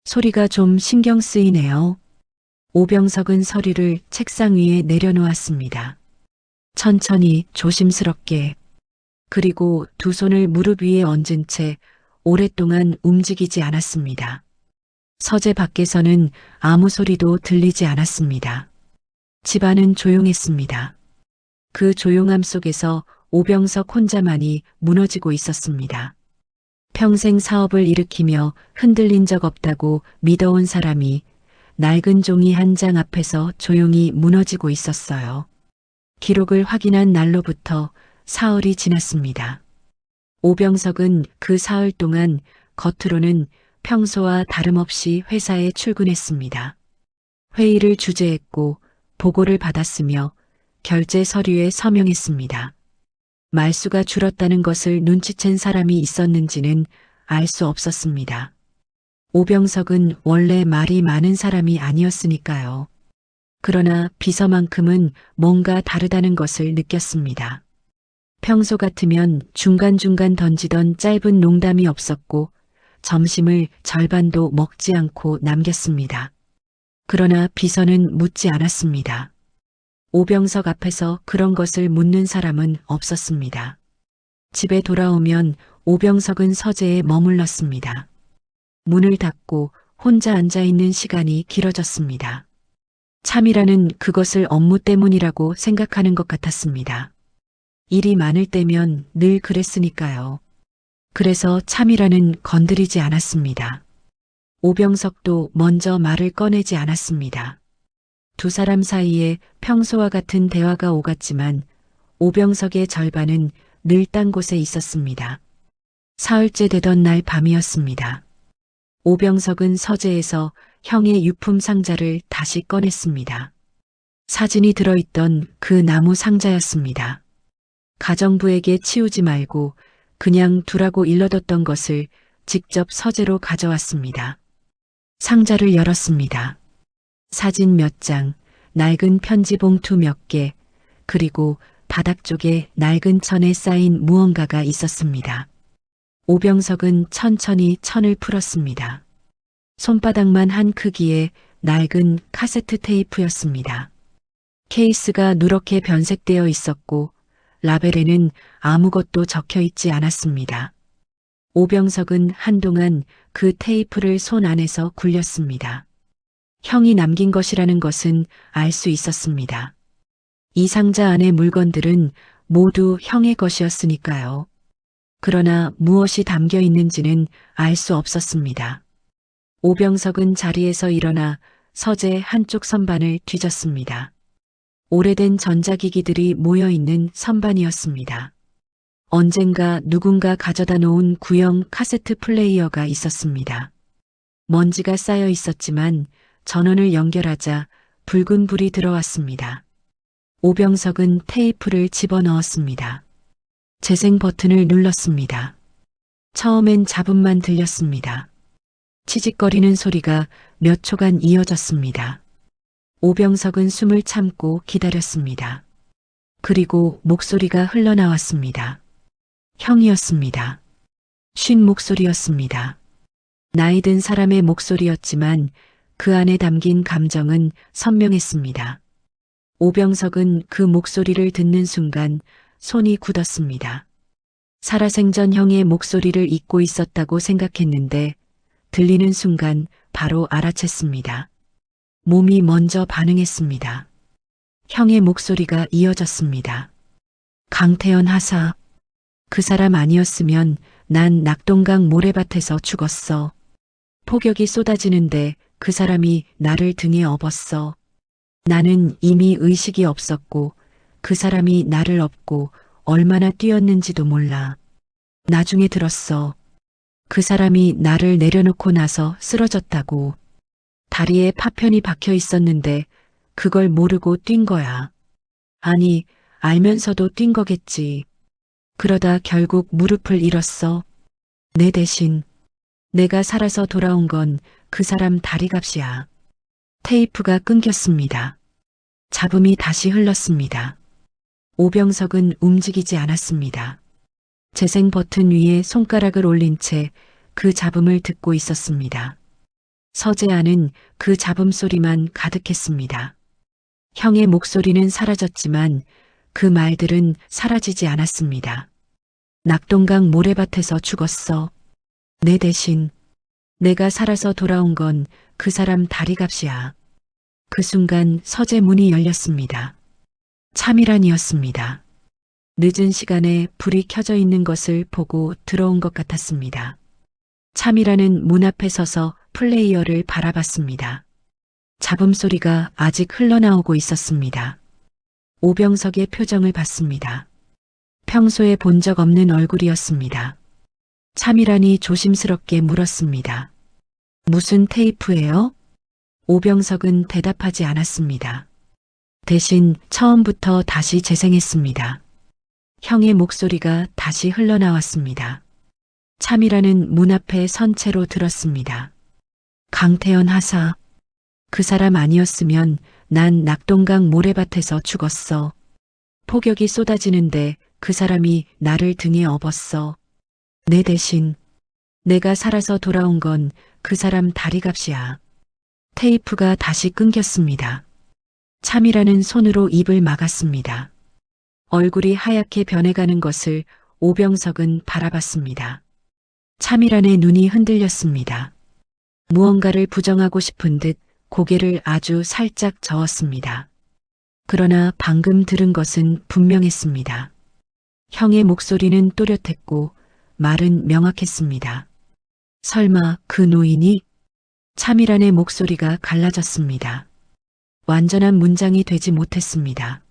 [SPEAKER 1] 소리가 좀 신경 쓰이네요. 오병석은 서류를 책상 위에 내려놓았습니다. 천천히 조심스럽게 그리고 두 손을 무릎 위에 얹은 채 오랫동안 움직이지 않았습니다. 서재 밖에서는 아무 소리도 들리지 않았습니다. 집안은 조용했습니다. 그 조용함 속에서 오병석 혼자만이 무너지고 있었습니다. 평생 사업을 일으키며 흔들린 적 없다고 믿어온 사람이 낡은 종이 한 장 앞에서 조용히 무너지고 있었어요. 기록을 확인한 날로부터 사흘이 지났습니다. 오병석은 그 사흘 동안 겉으로는 평소와 다름없이 회사에 출근했습니다. 회의를 주재했고 보고를 받았으며 결제 서류에 서명했습니다. 말수가 줄었다는 것을 눈치챈 사람이 있었는지는 알 수 없었습니다. 오병석은 원래 말이 많은 사람이 아니었으니까요. 그러나 비서만큼은 뭔가 다르다는 것을 느꼈습니다. 평소 같으면 중간중간 던지던 짧은 농담이 없었고 점심을 절반도 먹지 않고 남겼습니다. 그러나 비서는 묻지 않았습니다. 오병석 앞에서 그런 것을 묻는 사람은 없었습니다. 집에 돌아오면 오병석은 서재에 머물렀습니다. 문을 닫고 혼자 앉아있는 시간이 길어졌습니다. 참이라는 그것을 업무 때문이라고 생각하는 것 같았습니다. 일이 많을 때면 늘 그랬으니까요. 그래서 참이라는 건드리지 않았습니다. 오병석도 먼저 말을 꺼내지 않았습니다. 두 사람 사이에 평소와 같은 대화가 오갔지만 오병석의 절반은 늘 딴 곳에 있었습니다. 사흘째 되던 날 밤이었습니다. 오병석은 서재에서 형의 유품 상자를 다시 꺼냈습니다. 사진이 들어있던 그 나무 상자였습니다. 가정부에게 치우지 말고 그냥 두라고 일러뒀던 것을 직접 서재로 가져왔습니다. 상자를 열었습니다. 사진 몇 장, 낡은 편지 봉투 몇 개, 그리고 바닥 쪽에 낡은 천에 쌓인 무언가가 있었습니다. 오병석은 천천히 천을 풀었습니다. 손바닥만 한 크기의 낡은 카세트 테이프였습니다. 케이스가 누렇게 변색되어 있었고 라벨에는 아무것도 적혀 있지 않았습니다. 오병석은 한동안 그 테이프를 손 안에서 굴렸습니다. 형이 남긴 것이라는 것은 알 수 있었습니다. 이 상자 안의 물건들은 모두 형의 것이었으니까요. 그러나 무엇이 담겨 있는지는 알 수 없었습니다. 오병석은 자리에서 일어나 서재 한쪽 선반을 뒤졌습니다. 오래된 전자기기들이 모여있는 선반이었습니다. 언젠가 누군가 가져다 놓은 구형 카세트 플레이어가 있었습니다. 먼지가 쌓여 있었지만 전원을 연결하자 붉은 불이 들어왔습니다. 오병석은 테이프를 집어넣었습니다. 재생 버튼을 눌렀습니다. 처음엔 잡음만 들렸습니다. 치직거리는 소리가 몇 초간 이어졌습니다. 오병석은 숨을 참고 기다렸습니다. 그리고 목소리가 흘러나왔습니다. 형이었습니다. 쉰 목소리였습니다. 나이든 사람의 목소리였지만 그 안에 담긴 감정은 선명했습니다. 오병석은 그 목소리를 듣는 순간 손이 굳었습니다. 살아생전 형의 목소리를 잊고 있었다고 생각했는데 들리는 순간 바로 알아챘습니다. 몸이 먼저 반응했습니다. 형의 목소리가 이어졌습니다. 강태현 하사. 그 사람 아니었으면 난 낙동강 모래밭에서 죽었어. 폭격이 쏟아지는데 그 사람이 나를 등에 업었어. 나는 이미 의식이 없었고 그 사람이 나를 업고 얼마나 뛰었는지도 몰라. 나중에 들었어. 그 사람이 나를 내려놓고 나서 쓰러졌다고. 다리에 파편이 박혀 있었는데 그걸 모르고 뛴 거야. 아니, 알면서도 뛴 거겠지. 그러다 결국 무릎을 잃었어. 내 대신. 내가 살아서 돌아온 건 그 사람 다리값이야. 테이프가 끊겼습니다. 잡음이 다시 흘렀습니다. 오병석은 움직이지 않았습니다. 재생 버튼 위에 손가락을 올린 채 그 잡음을 듣고 있었습니다. 서재 안은 그 잡음 소리만 가득했습니다. 형의 목소리는 사라졌지만 그 말들은 사라지지 않았습니다. 낙동강 모래밭에서 죽었어. 내 대신 내가 살아서 돌아온 건 그 사람 다리값이야. 그 순간 서재 문이 열렸습니다. 차미란이었습니다. 늦은 시간에 불이 켜져 있는 것을 보고 들어온 것 같았습니다. 차미란은 문 앞에 서서 플레이어를 바라봤습니다. 잡음소리가 아직 흘러나오고 있었습니다. 오병석의 표정을 봤습니다. 평소에 본 적 없는 얼굴이었습니다. 차미란이 조심스럽게 물었습니다. 무슨 테이프예요? 오병석은 대답하지 않았습니다. 대신 처음부터 다시 재생했습니다. 형의 목소리가 다시 흘러나왔습니다. 차미란은 문 앞에 선 채로 들었습니다. 강태현 하사. 그 사람 아니었으면 난 낙동강 모래밭에서 죽었어. 폭격이 쏟아지는데 그 사람이 나를 등에 업었어. 내 대신 내가 살아서 돌아온 건 그 사람 다리값이야. 테이프가 다시 끊겼습니다. 차미라는 손으로 입을 막았습니다. 얼굴이 하얗게 변해가는 것을 오병석은 바라봤습니다. 차미란의 눈이 흔들렸습니다. 무언가를 부정하고 싶은 듯 고개를 아주 살짝 저었습니다. 그러나 방금 들은 것은 분명했습니다. 형의 목소리는 또렷했고 말은 명확했습니다. 설마 그 노인이? 차미란의 목소리가 갈라졌습니다. 완전한 문장이 되지 못했습니다.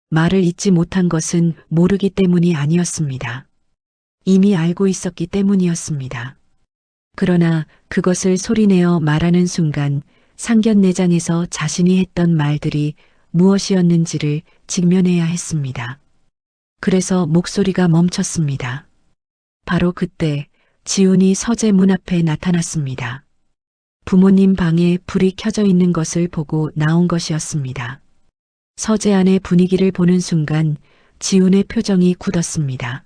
[SPEAKER 1] 말을 잇지 못한 것은 모르기 때문이 아니었습니다. 이미 알고 있었기 때문이었습니다. 그러나 그것을 소리내어 말하는 순간 상견례장에서 자신이 했던 말들이 무엇이었는지를 직면해야 했습니다. 그래서 목소리가 멈췄습니다. 바로 그때 지훈이 서재 문 앞에 나타났습니다. 부모님 방에 불이 켜져 있는 것을 보고 나온 것이었습니다. 서재 안의 분위기를 보는 순간 지훈의 표정이 굳었습니다.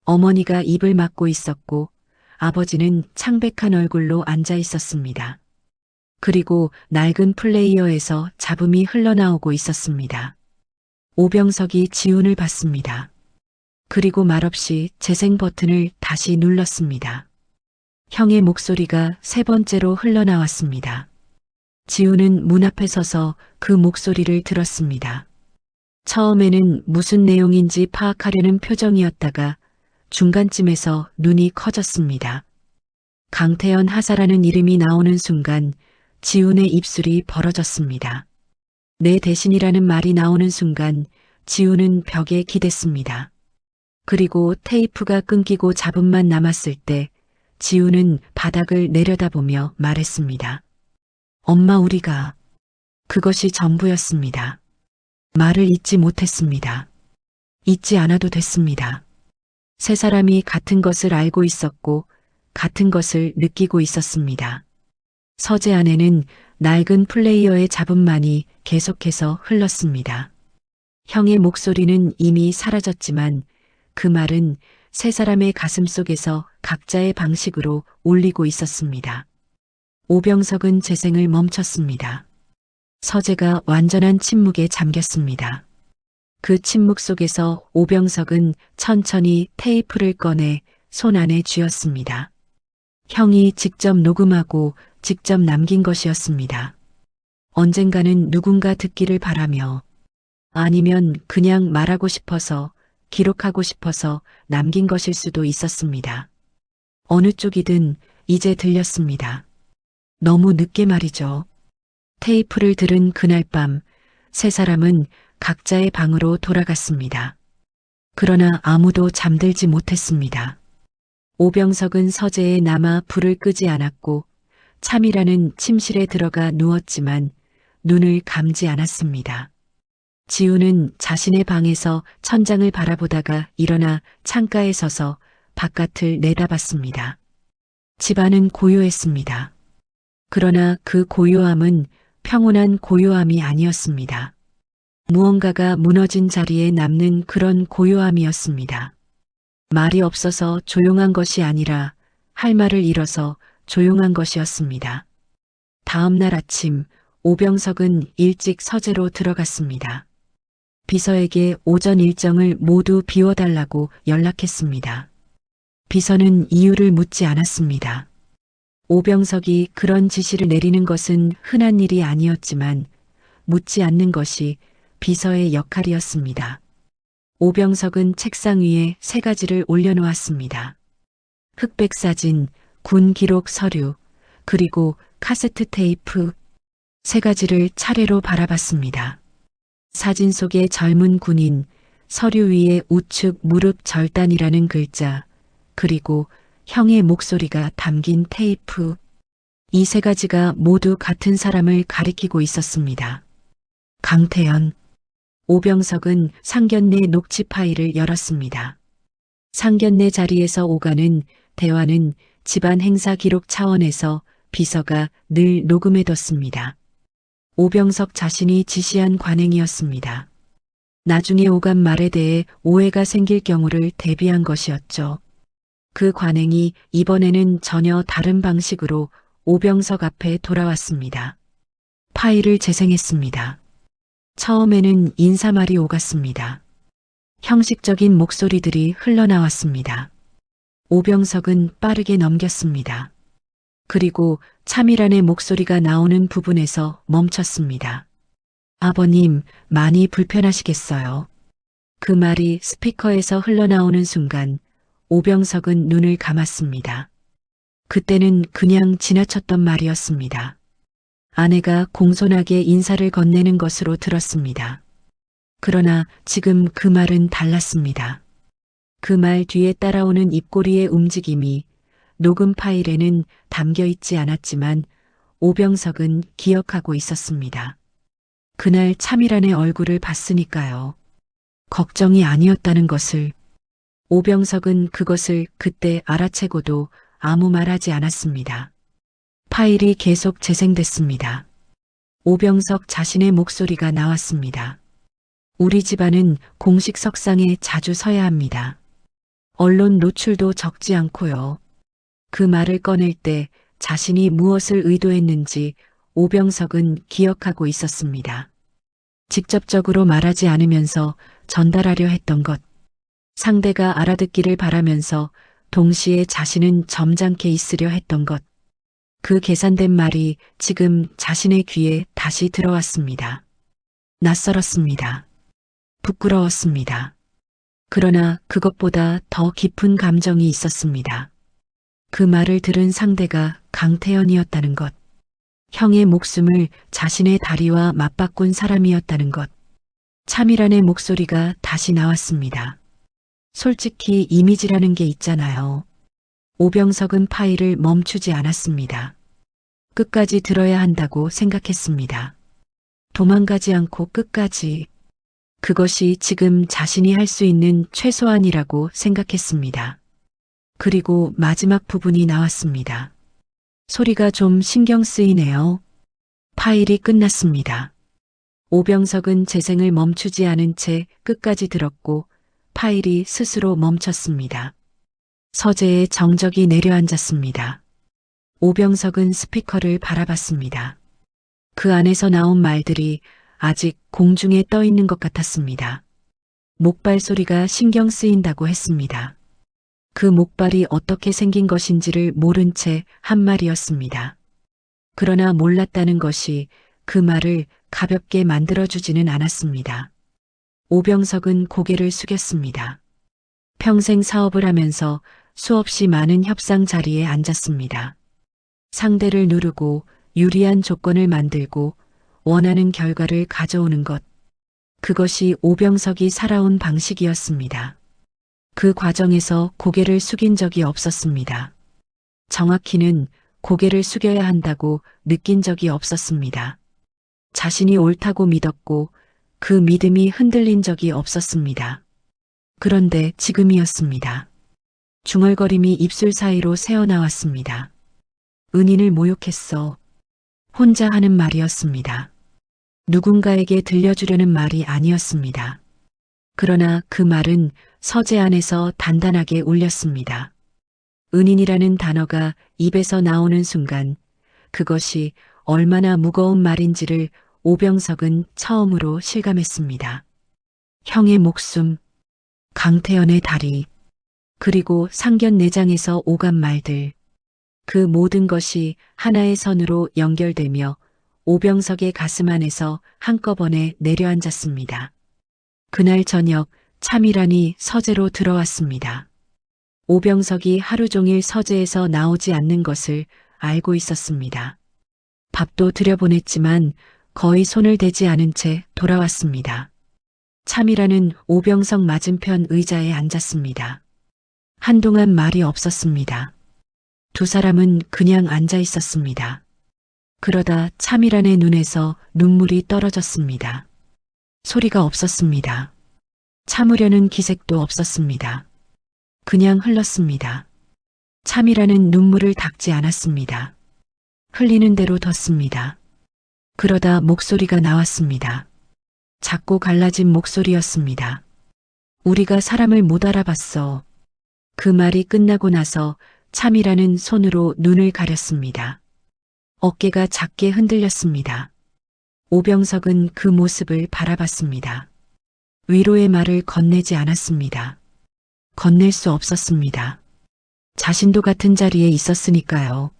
[SPEAKER 1] 어머니가 입을 막고 있었고 아버지는 창백한 얼굴로 앉아 있었습니다. 그리고 낡은 플레이어에서 잡음이 흘러나오고 있었습니다. 오병석이 지훈을 봤습니다. 그리고 말없이 재생 버튼을 다시 눌렀습니다. 형의 목소리가 세 번째로 흘러나왔습니다. 지훈은 문 앞에 서서 그 목소리를 들었습니다. 처음에는 무슨 내용인지 파악하려는 표정이었다가 중간쯤에서 눈이 커졌습니다. 강태현 하사라는 이름이 나오는 순간 지훈의 입술이 벌어졌습니다. 내 대신이라는 말이 나오는 순간 지훈은 벽에 기댔습니다. 그리고 테이프가 끊기고 잡음만 남았을 때 지훈은 바닥을 내려다보며 말했습니다. 엄마 우리가. 그것이 전부였습니다. 말을 잇지 못했습니다. 잊지 않아도 됐습니다. 세 사람이 같은 것을 알고 있었고 같은 것을 느끼고 있었습니다. 서재 안에는 낡은 플레이어의 잡음만이 계속해서 흘렀습니다. 형의 목소리는 이미 사라졌지만 그 말은 세 사람의 가슴 속에서 각자의 방식으로 울리고 있었습니다. 오병석은 재생을 멈췄습니다. 서재가 완전한 침묵에 잠겼습니다. 그 침묵 속에서 오병석은 천천히 테이프를 꺼내 손 안에 쥐었습니다. 형이 직접 녹음하고 직접 남긴 것이었습니다. 언젠가는 누군가 듣기를 바라며 아니면 그냥 말하고 싶어서 기록하고 싶어서 남긴 것일 수도 있었습니다. 어느 쪽이든 이제 들렸습니다. 너무 늦게 말이죠. 테이프를 들은 그날 밤 세 사람은 각자의 방으로 돌아갔습니다. 그러나 아무도 잠들지 못했습니다. 오병석은 서재에 남아 불을 끄지 않았고 차미라는 침실에 들어가 누웠지만 눈을 감지 않았습니다. 지우는 자신의 방에서 천장을 바라보다가 일어나 창가에 서서 바깥을 내다봤습니다. 집안은 고요했습니다. 그러나 그 고요함은 평온한 고요함이 아니었습니다. 무언가가 무너진 자리에 남는 그런 고요함이었습니다. 말이 없어서 조용한 것이 아니라 할 말을 잃어서 조용한 것이었습니다. 다음 날 아침 오병석은 일찍 서재로 들어갔습니다. 비서에게 오전 일정을 모두 비워달라고 연락했습니다. 비서는 이유를 묻지 않았습니다. 오병석이 그런 지시를 내리는 것은 흔한 일이 아니었지만 묻지 않는 것이 비서의 역할이었습니다. 오병석은 책상 위에 3가지를 올려놓았습니다. 흑백 사진, 군 기록 서류, 그리고 카세트 테이프 3가지를 차례로 바라봤습니다. 사진 속의 젊은 군인, 서류 위에 우측 무릎 절단이라는 글자, 그리고 형의 목소리가 담긴 테이프. 이 3가지가 모두 같은 사람을 가리키고 있었습니다. 강태현. 오병석은 상견례 녹취 파일을 열었습니다. 상견례 자리에서 오가는 대화는 집안 행사 기록 차원에서 비서가 늘 녹음해뒀습니다. 오병석 자신이 지시한 관행이었습니다. 나중에 오간 말에 대해 오해가 생길 경우를 대비한 것이었죠. 그 관행이 이번에는 전혀 다른 방식으로 오병석 앞에 돌아왔습니다. 파일을 재생했습니다. 처음에는 인사말이 오갔습니다. 형식적인 목소리들이 흘러나왔습니다. 오병석은 빠르게 넘겼습니다. 그리고 차미란의 목소리가 나오는 부분에서 멈췄습니다. 아버님, 많이 불편하시겠어요. 그 말이 스피커에서 흘러나오는 순간 오병석은 눈을 감았습니다. 그때는 그냥 지나쳤던 말이었습니다. 아내가 공손하게 인사를 건네는 것으로 들었습니다. 그러나 지금 그 말은 달랐습니다. 그 말 뒤에 따라오는 입꼬리의 움직임이 녹음 파일에는 담겨 있지 않았지만 오병석은 기억하고 있었습니다. 그날 차미란의 얼굴을 봤으니까요. 걱정이 아니었다는 것을. 오병석은 그것을 그때 알아채고도 아무 말하지 않았습니다. 파일이 계속 재생됐습니다. 오병석 자신의 목소리가 나왔습니다. 우리 집안은 공식 석상에 자주 서야 합니다. 언론 노출도 적지 않고요. 그 말을 꺼낼 때 자신이 무엇을 의도했는지 오병석은 기억하고 있었습니다. 직접적으로 말하지 않으면서 전달하려 했던 것, 상대가 알아듣기를 바라면서 동시에 자신은 점잖게 있으려 했던 것, 그 계산된 말이 지금 자신의 귀에 다시 들어왔습니다. 낯설었습니다. 부끄러웠습니다. 그러나 그것보다 더 깊은 감정이 있었습니다. 그 말을 들은 상대가 강태현이었다는 것, 형의 목숨을 자신의 다리와 맞바꾼 사람이었다는 것, 차미란의 목소리가 다시 나왔습니다. 솔직히 이미지라는 게 있잖아요. 오병석은 파일을 멈추지 않았습니다. 끝까지 들어야 한다고 생각했습니다. 도망가지 않고 끝까지. 그것이 지금 자신이 할 수 있는 최소한이라고 생각했습니다. 그리고 마지막 부분이 나왔습니다. 소리가 좀 신경 쓰이네요. 파일이 끝났습니다. 오병석은 재생을 멈추지 않은 채 끝까지 들었고 파일이 스스로 멈췄습니다. 서재에 정적이 내려앉았습니다. 오병석은 스피커를 바라봤습니다. 그 안에서 나온 말들이 아직 공중에 떠 있는 것 같았습니다. 목발 소리가 신경 쓰인다고 했습니다. 그 목발이 어떻게 생긴 것인지를 모른 채 한 말이었습니다. 그러나 몰랐다는 것이 그 말을 가볍게 만들어주지는 않았습니다. 오병석은 고개를 숙였습니다. 평생 사업을 하면서 수없이 많은 협상 자리에 앉았습니다. 상대를 누르고 유리한 조건을 만들고 원하는 결과를 가져오는 것. 그것이 오병석이 살아온 방식이었습니다. 그 과정에서 고개를 숙인 적이 없었습니다. 정확히는 고개를 숙여야 한다고 느낀 적이 없었습니다. 자신이 옳다고 믿었고 그 믿음이 흔들린 적이 없었습니다. 그런데 지금이었습니다. 중얼거림이 입술 사이로 새어나왔습니다. 은인을 모욕했어. 혼자 하는 말이었습니다. 누군가에게 들려주려는 말이 아니었습니다. 그러나 그 말은 서재 안에서 단단하게 울렸습니다. 은인이라는 단어가 입에서 나오는 순간 그것이 얼마나 무거운 말인지를 오병석은 처음으로 실감했습니다. 형의 목숨, 강태현의 다리, 그리고 상견례장에서 오간 말들. 그 모든 것이 하나의 선으로 연결되며 오병석의 가슴 안에서 한꺼번에 내려앉았습니다. 그날 저녁 차미란이 서재로 들어왔습니다. 오병석이 하루 종일 서재에서 나오지 않는 것을 알고 있었습니다. 밥도 들여보냈지만 거의 손을 대지 않은 채 돌아왔습니다. 차미란은 오병석 맞은편 의자에 앉았습니다. 한동안 말이 없었습니다. 두 사람은 그냥 앉아 있었습니다. 그러다 차미란의 눈에서 눈물이 떨어졌습니다. 소리가 없었습니다. 참으려는 기색도 없었습니다. 그냥 흘렀습니다. 차미란은 눈물을 닦지 않았습니다. 흘리는 대로 뒀습니다. 그러다 목소리가 나왔습니다. 작고 갈라진 목소리였습니다. 우리가 사람을 못 알아봤어. 그 말이 끝나고 나서 차미란은 손으로 눈을 가렸습니다. 어깨가 작게 흔들렸습니다. 오병석은 그 모습을 바라봤습니다. 위로의 말을 건네지 않았습니다. 건넬 수 없었습니다. 자신도 같은 자리에 있었으니까요.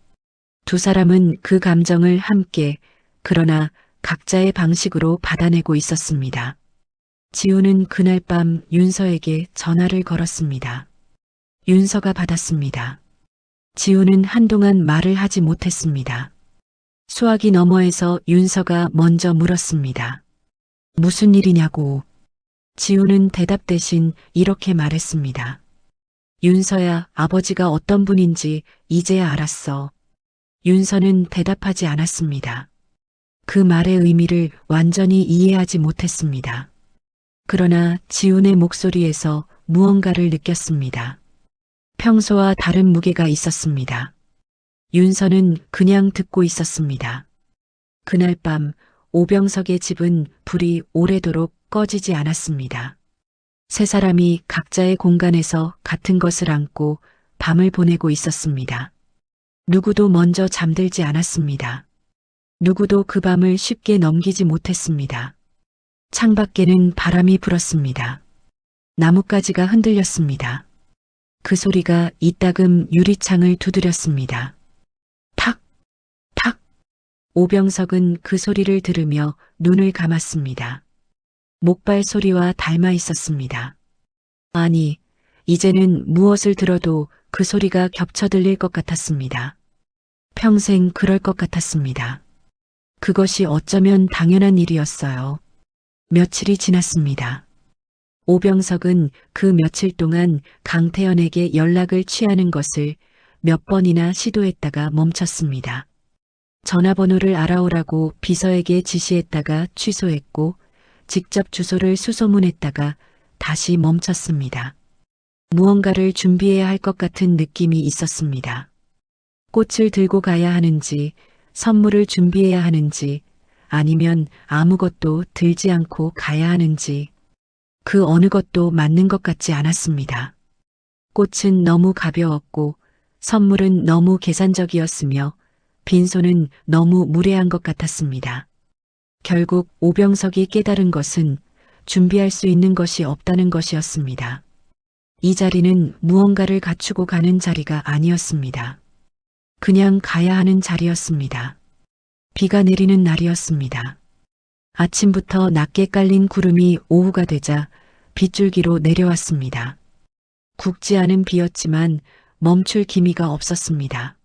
[SPEAKER 1] 두 사람은 그 감정을 함께 그러나 각자의 방식으로 받아내고 있었습니다. 지우는 그날 밤 윤서에게 전화를 걸었습니다. 윤서가 받았습니다. 지우는 한동안 말을 하지 못했습니다. 수화기 너머에서 윤서가 먼저 물었습니다. 무슨 일이냐고. 지우는 대답 대신 이렇게 말했습니다. 윤서야, 아버지가 어떤 분인지 이제야 알았어. 윤서는 대답하지 않았습니다. 그 말의 의미를 완전히 이해하지 못했습니다. 그러나 지훈의 목소리에서 무언가를 느꼈습니다. 평소와 다른 무게가 있었습니다. 윤서는 그냥 듣고 있었습니다. 그날 밤 오병석의 집은 불이 오래도록 꺼지지 않았습니다. 세 사람이 각자의 공간에서 같은 것을 안고 밤을 보내고 있었습니다. 누구도 먼저 잠들지 않았습니다. 누구도 그 밤을 쉽게 넘기지 못했습니다. 창밖에는 바람이 불었습니다. 나뭇가지가 흔들렸습니다. 그 소리가 이따금 유리창을 두드렸습니다. 탁! 탁! 오병석은 그 소리를 들으며 눈을 감았습니다. 목발 소리와 닮아 있었습니다. 아니, 이제는 무엇을 들어도 그 소리가 겹쳐 들릴 것 같았습니다. 평생 그럴 것 같았습니다. 그것이 어쩌면 당연한 일이었어요. 며칠이 지났습니다. 오병석은 그 며칠 동안 강태현에게 연락을 취하는 것을 몇 번이나 시도했다가 멈췄습니다. 전화번호를 알아오라고 비서에게 지시했다가 취소했고 직접 주소를 수소문했다가 다시 멈췄습니다. 무언가를 준비해야 할 것 같은 느낌이 있었습니다. 꽃을 들고 가야 하는지, 선물을 준비해야 하는지, 아니면 아무것도 들지 않고 가야 하는지, 그 어느 것도 맞는 것 같지 않았습니다. 꽃은 너무 가벼웠고, 선물은 너무 계산적이었으며, 빈손은 너무 무례한 것 같았습니다. 결국 오병석이 깨달은 것은 준비할 수 있는 것이 없다는 것이었습니다. 이 자리는 무언가를 갖추고 가는 자리가 아니었습니다. 그냥 가야 하는 자리였습니다. 비가 내리는 날이었습니다. 아침부터 낮게 깔린 구름이 오후가 되자 빗줄기로 내려왔습니다. 굵지 않은 비였지만 멈출 기미가 없었습니다.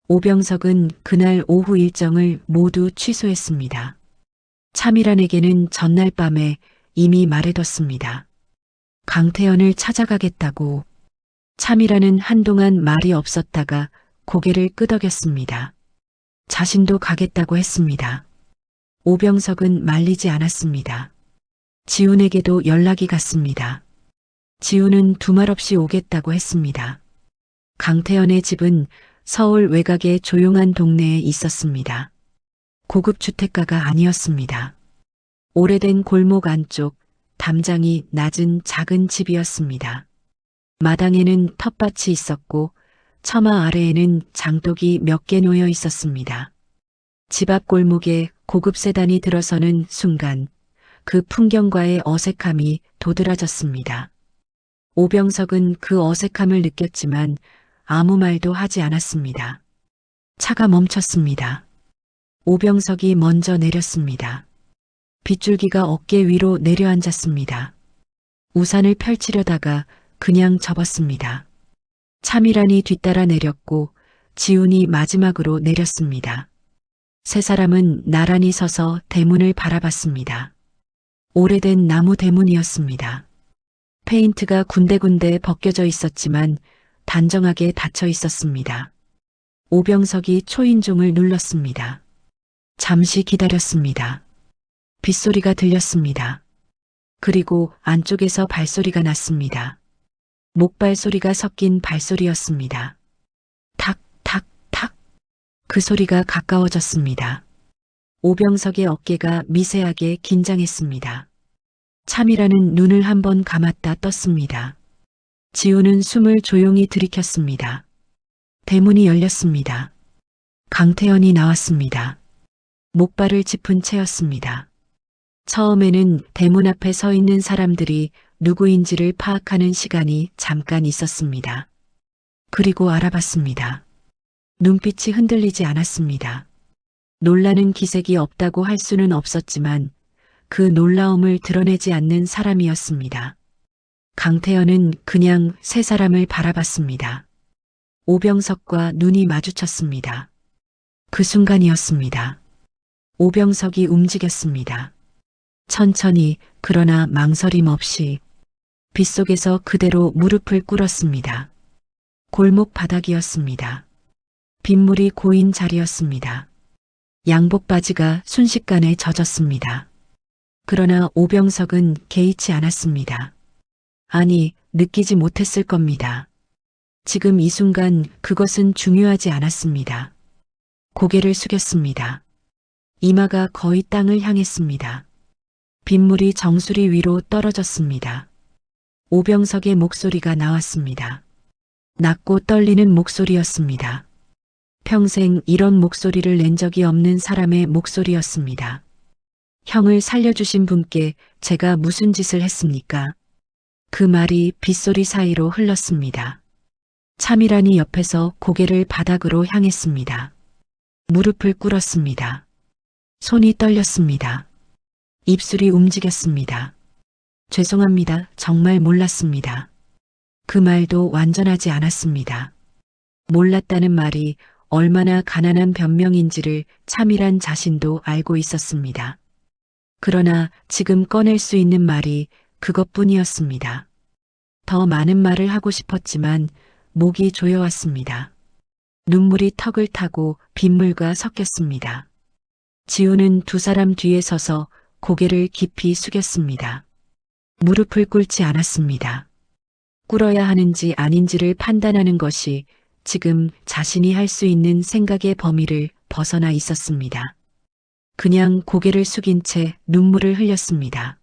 [SPEAKER 1] 오병석은 그날 오후 일정을 모두 취소했습니다. 차미란에게는 전날 밤에 이미 말해뒀습니다. 강태현을 찾아가겠다고. 차미란은 한동안 말이 없었다가 고개를 끄덕였습니다. 자신도 가겠다고 했습니다. 오병석은 말리지 않았습니다. 지훈에게도 연락이 갔습니다. 지훈은 두말 없이 오겠다고 했습니다. 강태현의 집은 서울 외곽의 조용한 동네에 있었습니다. 고급 주택가가 아니었습니다. 오래된 골목 안쪽 담장이 낮은 작은 집이었습니다. 마당에는 텃밭이 있었고 처마 아래에는 장독이 몇 개 놓여 있었습니다. 집 앞 골목에 고급 세단이 들어서는 순간 그 풍경과의 어색함이 도드라졌습니다. 오병석은 그 어색함을 느꼈지만 아무 말도 하지 않았습니다. 차가 멈췄습니다. 오병석이 먼저 내렸습니다. 빗줄기가 어깨 위로 내려앉았습니다. 우산을 펼치려다가 그냥 접었습니다. 차미란이 뒤따라 내렸고 지훈이 마지막으로 내렸습니다. 세 사람은 나란히 서서 대문을 바라봤습니다. 오래된 나무 대문이었습니다. 페인트가 군데군데 벗겨져 있었지만 단정하게 닫혀 있었습니다. 오병석이 초인종을 눌렀습니다. 잠시 기다렸습니다. 빗소리가 들렸습니다. 그리고 안쪽에서 발소리가 났습니다. 목발 소리가 섞인 발소리였습니다. 탁, 탁, 탁. 그 소리가 가까워졌습니다. 오병석의 어깨가 미세하게 긴장했습니다. 차미라는 눈을 한번 감았다 떴습니다. 지우는 숨을 조용히 들이켰습니다. 대문이 열렸습니다. 강태현이 나왔습니다. 목발을 짚은 채였습니다. 처음에는 대문 앞에 서 있는 사람들이 누구인지를 파악하는 시간이 잠깐 있었습니다. 그리고 알아봤습니다. 눈빛이 흔들리지 않았습니다. 놀라는 기색이 없다고 할 수는 없었지만 그 놀라움을 드러내지 않는 사람이었습니다. 강태현은 그냥 세 사람을 바라봤습니다. 오병석과 눈이 마주쳤습니다. 그 순간이었습니다. 오병석이 움직였습니다. 천천히 그러나 망설임 없이 빗속에서 그대로 무릎을 꿇었습니다. 골목 바닥이었습니다. 빗물이 고인 자리였습니다. 양복 바지가 순식간에 젖었습니다. 그러나 오병석은 개의치 않았습니다. 아니, 느끼지 못했을 겁니다. 지금 이 순간 그것은 중요하지 않았습니다. 고개를 숙였습니다. 이마가 거의 땅을 향했습니다. 빗물이 정수리 위로 떨어졌습니다. 오병석의 목소리가 나왔습니다. 낮고 떨리는 목소리였습니다. 평생 이런 목소리를 낸 적이 없는 사람의 목소리였습니다. 형을 살려주신 분께 제가 무슨 짓을 했습니까? 그 말이 빗소리 사이로 흘렀습니다. 차미란이 옆에서 고개를 바닥으로 향했습니다. 무릎을 꿇었습니다. 손이 떨렸습니다. 입술이 움직였습니다. 죄송합니다. 정말 몰랐습니다. 그 말도 완전하지 않았습니다. 몰랐다는 말이 얼마나 가난한 변명인지를 차미란 자신도 알고 있었습니다. 그러나 지금 꺼낼 수 있는 말이 그것뿐이었습니다. 더 많은 말을 하고 싶었지만 목이 조여왔습니다. 눈물이 턱을 타고 빗물과 섞였습니다. 지우는 두 사람 뒤에 서서 고개를 깊이 숙였습니다. 무릎을 꿇지 않았습니다. 꿇어야 하는지 아닌지를 판단하는 것이 지금 자신이 할 수 있는 생각의 범위를 벗어나 있었습니다. 그냥 고개를 숙인 채 눈물을 흘렸습니다.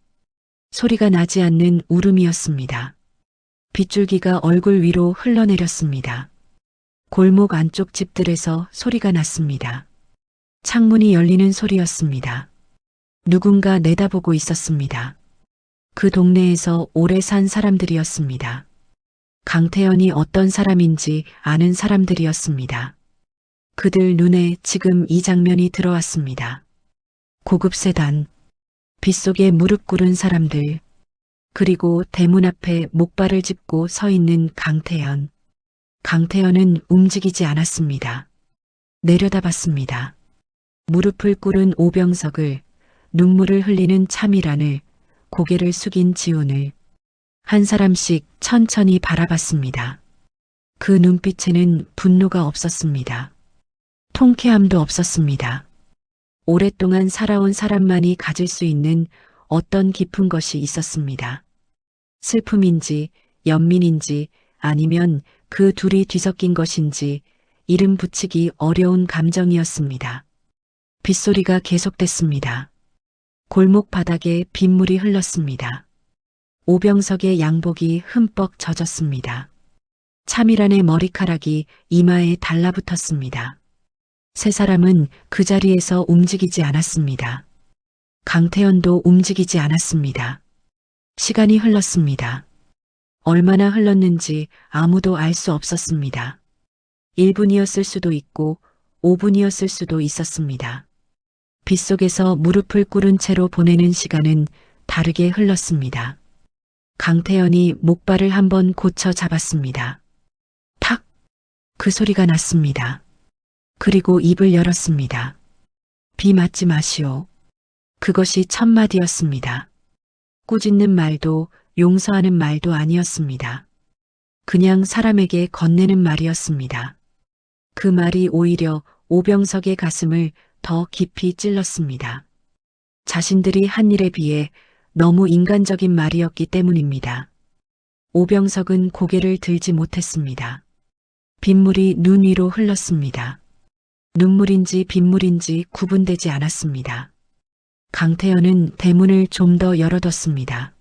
[SPEAKER 1] 소리가 나지 않는 울음이었습니다. 빗줄기가 얼굴 위로 흘러내렸습니다. 골목 안쪽 집들에서 소리가 났습니다. 창문이 열리는 소리였습니다. 누군가 내다보고 있었습니다. 그 동네에서 오래 산 사람들이었습니다. 강태현이 어떤 사람인지 아는 사람들이었습니다. 그들 눈에 지금 이 장면이 들어왔습니다. 고급 세단, 빗속에 무릎 꿇은 사람들, 그리고 대문 앞에 목발을 짚고 서 있는 강태현. 강태현은 움직이지 않았습니다. 내려다봤습니다. 무릎을 꿇은 오병석을, 눈물을 흘리는 차미란을, 고개를 숙인 지훈을 한 사람씩 천천히 바라봤습니다. 그 눈빛에는 분노가 없었습니다. 통쾌함도 없었습니다. 오랫동안 살아온 사람만이 가질 수 있는 어떤 깊은 것이 있었습니다. 슬픔인지 연민인지 아니면 그 둘이 뒤섞인 것인지 이름 붙이기 어려운 감정이었습니다. 빗소리가 계속됐습니다. 골목 바닥에 빗물이 흘렀습니다. 오병석의 양복이 흠뻑 젖었습니다. 차미란의 머리카락이 이마에 달라붙었습니다. 세 사람은 그 자리에서 움직이지 않았습니다. 강태현도 움직이지 않았습니다. 시간이 흘렀습니다. 얼마나 흘렀는지 아무도 알 수 없었습니다. 1분이었을 수도 있고 5분이었을 수도 있었습니다. 빗속에서 무릎을 꿇은 채로 보내는 시간은 다르게 흘렀습니다. 강태현이 목발을 한번 고쳐 잡았습니다. 탁! 그 소리가 났습니다. 그리고 입을 열었습니다. 비 맞지 마시오. 그것이 첫 마디였습니다. 꾸짖는 말도 용서하는 말도 아니었습니다. 그냥 사람에게 건네는 말이었습니다. 그 말이 오히려 오병석의 가슴을 더 깊이 찔렀습니다. 자신들이 한 일에 비해 너무 인간적인 말이었기 때문입니다. 오병석은 고개를 들지 못했습니다. 빗물이 눈 위로 흘렀습니다. 눈물인지 빗물인지 구분되지 않았습니다. 강태현은 대문을 좀 더 열어뒀습니다.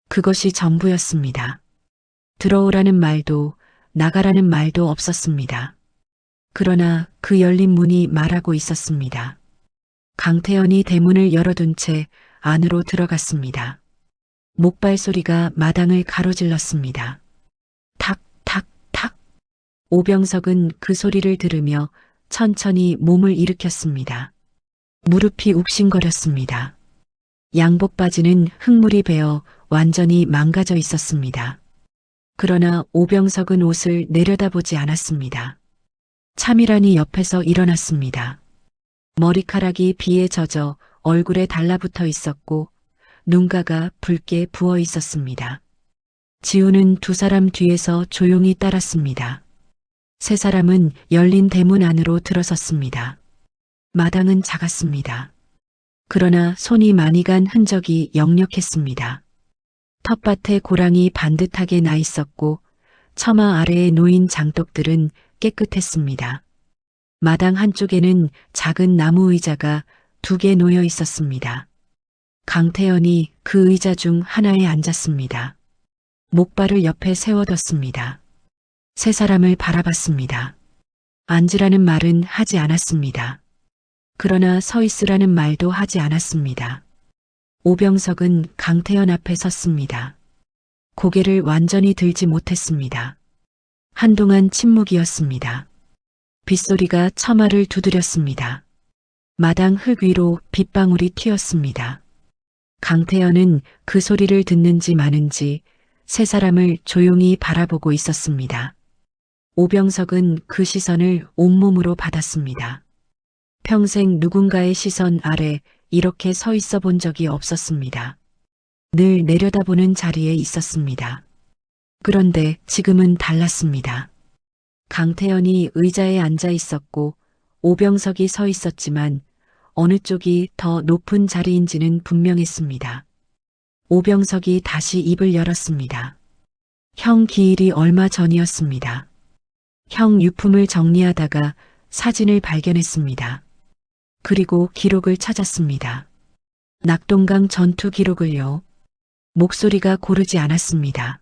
[SPEAKER 1] 그것이 전부였습니다. 들어오라는 말도 나가라는 말도 없었습니다. 그러나 그 열린 문이 말하고 있었습니다. 강태현이 대문을 열어둔 채 안으로 들어갔습니다. 목발 소리가 마당을 가로질렀습니다. 탁, 탁, 탁. 오병석은 그 소리를 들으며 천천히 몸을 일으켰습니다. 무릎이 욱신거렸습니다. 양복 바지는 흙물이 베어 완전히 망가져 있었습니다. 그러나 오병석은 옷을 내려다보지 않았습니다. 차미란이 옆에서 일어났습니다. 머리카락이 비에 젖어 얼굴에 달라붙어 있었고 눈가가 붉게 부어 있었습니다. 지우는 두 사람 뒤에서 조용히 따랐습니다. 세 사람은 열린 대문 안으로 들어섰습니다. 마당은 작았습니다. 그러나 손이 많이 간 흔적이 역력했습니다. 텃밭에 고랑이 반듯하게 나 있었고 처마 아래에 놓인 장독들은 깨끗했습니다. 마당 한쪽에는 작은 나무 의자가 2개 놓여 있었습니다. 강태현이 그 의자 중 하나에 앉았습니다. 목발을 옆에 세워뒀습니다. 세 사람을 바라봤습니다. 앉으라는 말은 하지 않았습니다. 그러나 서 있으라는 말도 하지 않았습니다. 오병석은 강태현 앞에 섰습니다. 고개를 완전히 들지 못했습니다. 한동안 침묵이었습니다. 빗소리가 처마를 두드렸습니다. 마당 흙 위로 빗방울이 튀었습니다. 강태현은 그 소리를 듣는지 마는지 세 사람을 조용히 바라보고 있었습니다. 오병석은 그 시선을 온몸으로 받았습니다. 평생 누군가의 시선 아래 이렇게 서 있어 본 적이 없었습니다. 늘 내려다보는 자리에 있었습니다. 그런데 지금은 달랐습니다. 강태현이 의자에 앉아 있었고 오병석이 서 있었지만 어느 쪽이 더 높은 자리인지는 분명했습니다. 오병석이 다시 입을 열었습니다. 형 기일이 얼마 전이었습니다. 형 유품을 정리하다가 사진을 발견했습니다. 그리고 기록을 찾았습니다. 낙동강 전투 기록을요. 목소리가 고르지 않았습니다.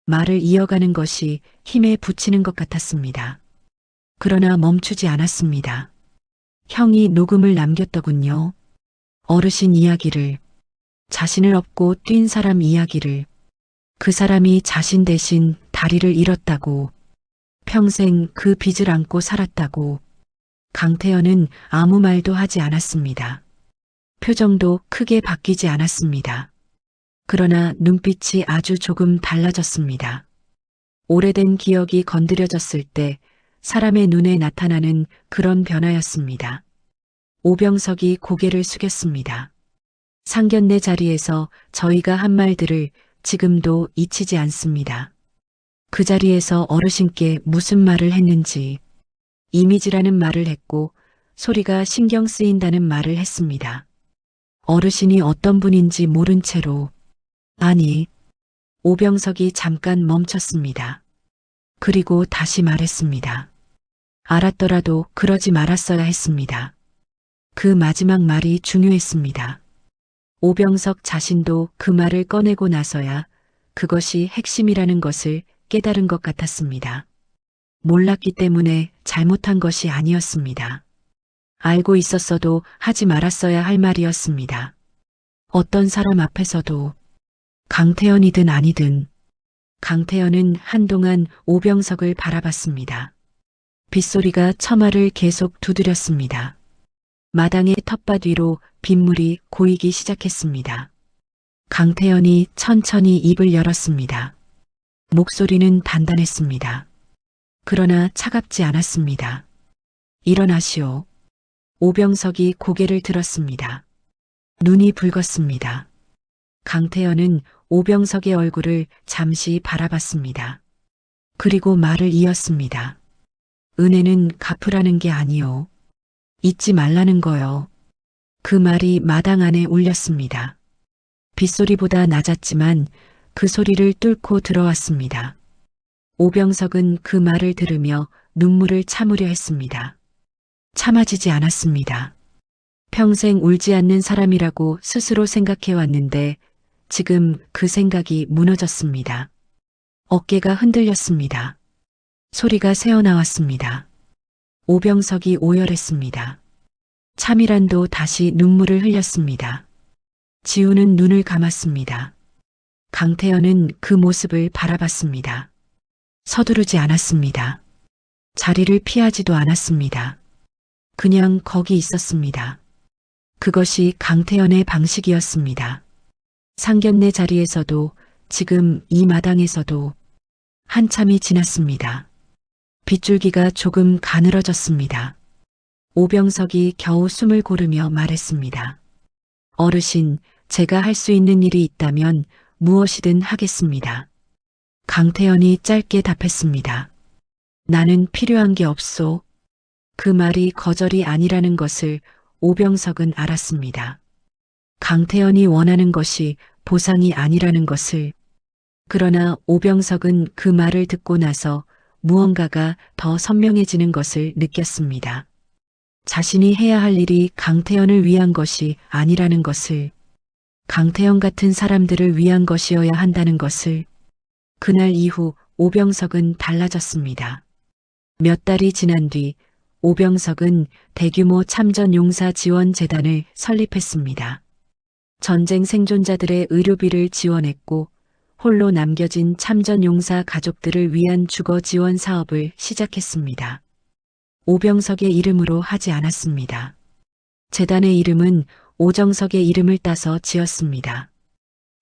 [SPEAKER 1] 말을 이어가는 것이 힘에 부치는 것 같았습니다. 그러나 멈추지 않았습니다. 형이 녹음을 남겼더군요. 어르신 이야기를, 자신을 업고 뛴 사람 이야기를, 그 사람이 자신 대신 다리를 잃었다고, 평생 그 빚을 안고 살았다고. 강태현은 아무 말도 하지 않았습니다. 표정도 크게 바뀌지 않았습니다. 그러나 눈빛이 아주 조금 달라졌습니다. 오래된 기억이 건드려졌을 때 사람의 눈에 나타나는 그런 변화였습니다. 오병석이 고개를 숙였습니다. 상견례 자리에서 저희가 한 말들을 지금도 잊히지 않습니다. 그 자리에서 어르신께 무슨 말을 했는지, 이미지라는 말을 했고 소리가 신경 쓰인다는 말을 했습니다. 어르신이 어떤 분인지 모른 채로, 아니, 오병석이 잠깐 멈췄습니다. 그리고 다시 말했습니다. 알았더라도 그러지 말았어야 했습니다. 그 마지막 말이 중요했습니다. 오병석 자신도 그 말을 꺼내고 나서야 그것이 핵심이라는 것을 깨달은 것 같았습니다. 몰랐기 때문에 잘못한 것이 아니었습니다. 알고 있었어도 하지 말았어야 할 말이었습니다. 어떤 사람 앞에서도 강태현이든 아니든 강태현은 한동안 오병석을 바라봤습니다. 빗소리가 처마를 계속 두드렸습니다. 마당의 텃밭 위로 빗물이 고이기 시작했습니다. 강태현이 천천히 입을 열었습니다. 목소리는 단단했습니다. 그러나 차갑지 않았습니다. 일어나시오. 오병석이 고개를 들었습니다. 눈이 붉었습니다. 강태현은 오병석의 얼굴을 잠시 바라봤습니다. 그리고 말을 이었습니다. 은혜는 갚으라는 게 아니요. 잊지 말라는 거요. 그 말이 마당 안에 울렸습니다. 빗소리보다 낮았지만 그 소리를 뚫고 들어왔습니다. 오병석은 그 말을 들으며 눈물을 참으려 했습니다. 참아지지 않았습니다. 평생 울지 않는 사람이라고 스스로 생각해왔는데 지금 그 생각이 무너졌습니다. 어깨가 흔들렸습니다. 소리가 새어나왔습니다. 오병석이 오열했습니다. 차미란도 다시 눈물을 흘렸습니다. 지우는 눈을 감았습니다. 강태현은 그 모습을 바라봤습니다. 서두르지 않았습니다. 자리를 피하지도 않았습니다. 그냥 거기 있었습니다. 그것이 강태현의 방식이었습니다. 상견례 자리에서도 지금 이 마당에서도 한참이 지났습니다. 빗줄기가 조금 가늘어졌습니다. 오병석이 겨우 숨을 고르며 말했습니다. 어르신, 제가 할 수 있는 일이 있다면 무엇이든 하겠습니다. 강태현이 짧게 답했습니다. 나는 필요한 게 없소. 그 말이 거절이 아니라는 것을 오병석은 알았습니다. 강태현이 원하는 것이 보상이 아니라는 것을. 그러나 오병석은 그 말을 듣고 나서 무언가가 더 선명해지는 것을 느꼈습니다. 자신이 해야 할 일이 강태현을 위한 것이 아니라는 것을, 강태현 같은 사람들을 위한 것이어야 한다는 것을. 그날 이후 오병석은 달라졌습니다. 몇 달이 지난 뒤 오병석은 대규모 참전용사지원재단을 설립했습니다. 전쟁 생존자들의 의료비를 지원했고 홀로 남겨진 참전용사 가족들을 위한 주거 지원 사업을 시작했습니다. 오병석의 이름으로 하지 않았습니다. 재단의 이름은 오정석의 이름을 따서 지었습니다.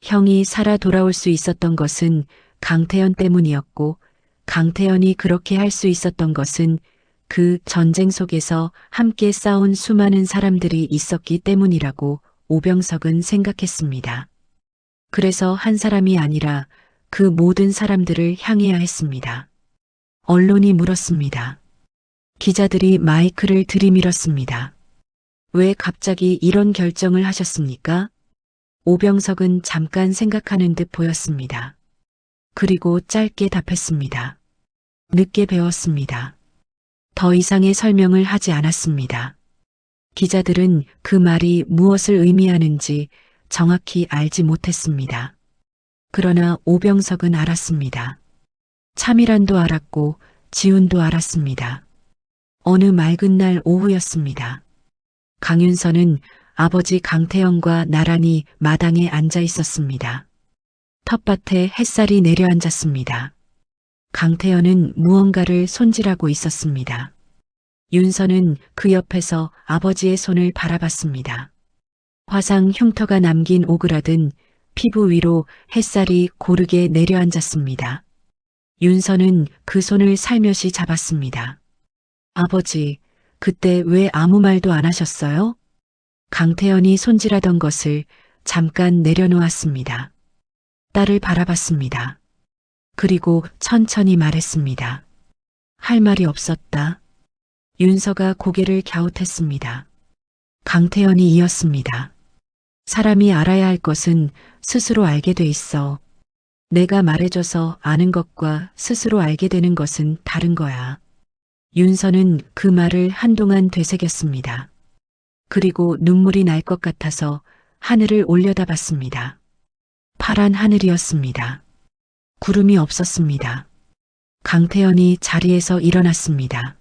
[SPEAKER 1] 형이 살아 돌아올 수 있었던 것은 강태현 때문이었고 강태현이 그렇게 할 수 있었던 것은 그 전쟁 속에서 함께 싸운 수많은 사람들이 있었기 때문이라고 오병석은 생각했습니다. 그래서 한 사람이 아니라 그 모든 사람들을 향해야 했습니다. 언론이 물었습니다. 기자들이 마이크를 들이밀었습니다. 왜 갑자기 이런 결정을 하셨습니까? 오병석은 잠깐 생각하는 듯 보였습니다. 그리고 짧게 답했습니다. 늦게 배웠습니다. 더 이상의 설명을 하지 않았습니다. 기자들은 그 말이 무엇을 의미하는지 정확히 알지 못했습니다. 그러나 오병석은 알았습니다. 차미란도 알았고 지훈도 알았습니다. 어느 맑은 날 오후였습니다. 강윤서는 아버지 강태현과 나란히 마당에 앉아 있었습니다. 텃밭에 햇살이 내려앉았습니다. 강태현은 무언가를 손질하고 있었습니다. 윤서는 그 옆에서 아버지의 손을 바라봤습니다. 화상 흉터가 남긴 오그라든 피부 위로 햇살이 고르게 내려앉았습니다. 윤서는 그 손을 살며시 잡았습니다. 아버지, 그때 왜 아무 말도 안 하셨어요? 강태현이 손질하던 것을 잠깐 내려놓았습니다. 딸을 바라봤습니다. 그리고 천천히 말했습니다. 할 말이 없었다. 윤서가 고개를 갸웃했습니다. 강태현이 이었습니다. 사람이 알아야 할 것은 스스로 알게 돼 있어. 내가 말해줘서 아는 것과 스스로 알게 되는 것은 다른 거야. 윤서는 그 말을 한동안 되새겼습니다. 그리고 눈물이 날 것 같아서 하늘을 올려다봤습니다. 파란 하늘이었습니다. 구름이 없었습니다. 강태현이 자리에서 일어났습니다.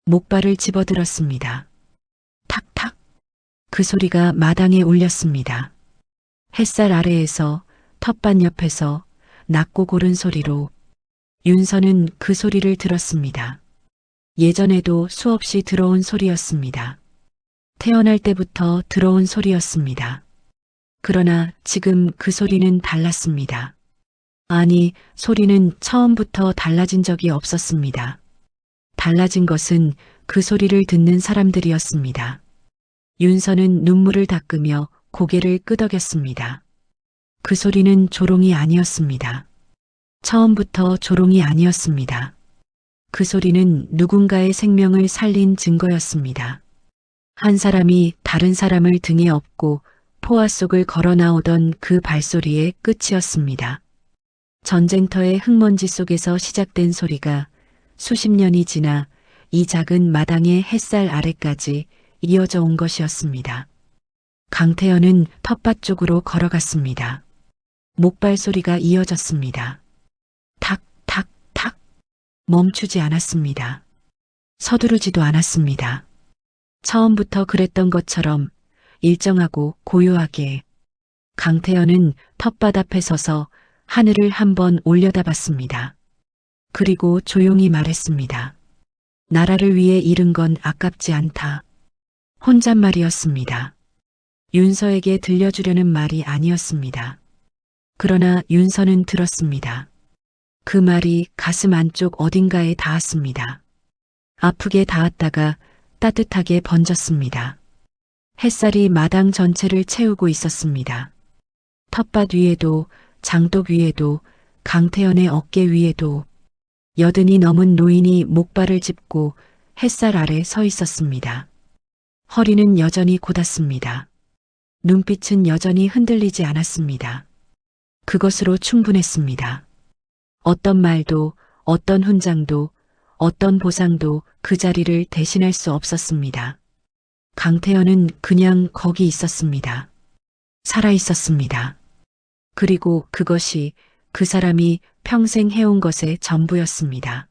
[SPEAKER 1] 목발을 집어들었습니다. 탁탁. 그 소리가 마당에 울렸습니다. 햇살 아래에서 텃밭 옆에서 낮고 고른 소리로 윤서는 그 소리를 들었습니다. 예전에도 수없이 들어온 소리였습니다. 태어날 때부터 들어온 소리였습니다. 그러나 지금 그 소리는 달랐습니다. 아니, 소리는 처음부터 달라진 적이 없었습니다. 달라진 것은 그 소리를 듣는 사람들이었습니다. 윤서는 눈물을 닦으며 고개를 끄덕였습니다. 그 소리는 조롱이 아니었습니다. 처음부터 조롱이 아니었습니다. 그 소리는 누군가의 생명을 살린 증거였습니다. 한 사람이 다른 사람을 등에 업고 포화 속을 걸어 나오던 그 발소리의 끝이었습니다. 전쟁터의 흙먼지 속에서 시작된 소리가 수십 년이 지나 이 작은 마당의 햇살 아래까지 이어져 온 것이었습니다. 강태현은 텃밭 쪽으로 걸어갔습니다. 목발 소리가 이어졌습니다. 탁, 탁, 탁. 멈추지 않았습니다. 서두르지도 않았습니다. 처음부터 그랬던 것처럼 일정하고 고요하게 강태현은 텃밭 앞에 서서 하늘을 한번 올려다봤습니다. 그리고 조용히 말했습니다. 나라를 위해 잃은 건 아깝지 않다. 혼잣말이었습니다. 윤서에게 들려주려는 말이 아니었습니다. 그러나 윤서는 들었습니다. 그 말이 가슴 안쪽 어딘가에 닿았습니다. 아프게 닿았다가 따뜻하게 번졌습니다. 햇살이 마당 전체를 채우고 있었습니다. 텃밭 위에도 장독 위에도 강태현의 어깨 위에도 여든이 넘은 노인이 목발을 짚고 햇살 아래 서 있었습니다. 허리는 여전히 곧았습니다. 눈빛은 여전히 흔들리지 않았습니다. 그것으로 충분했습니다. 어떤 말도, 어떤 훈장도, 어떤 보상도 그 자리를 대신할 수 없었습니다. 강태현은 그냥 거기 있었습니다. 살아 있었습니다. 그리고 그것이 그 사람이 평생 해온 것의 전부였습니다.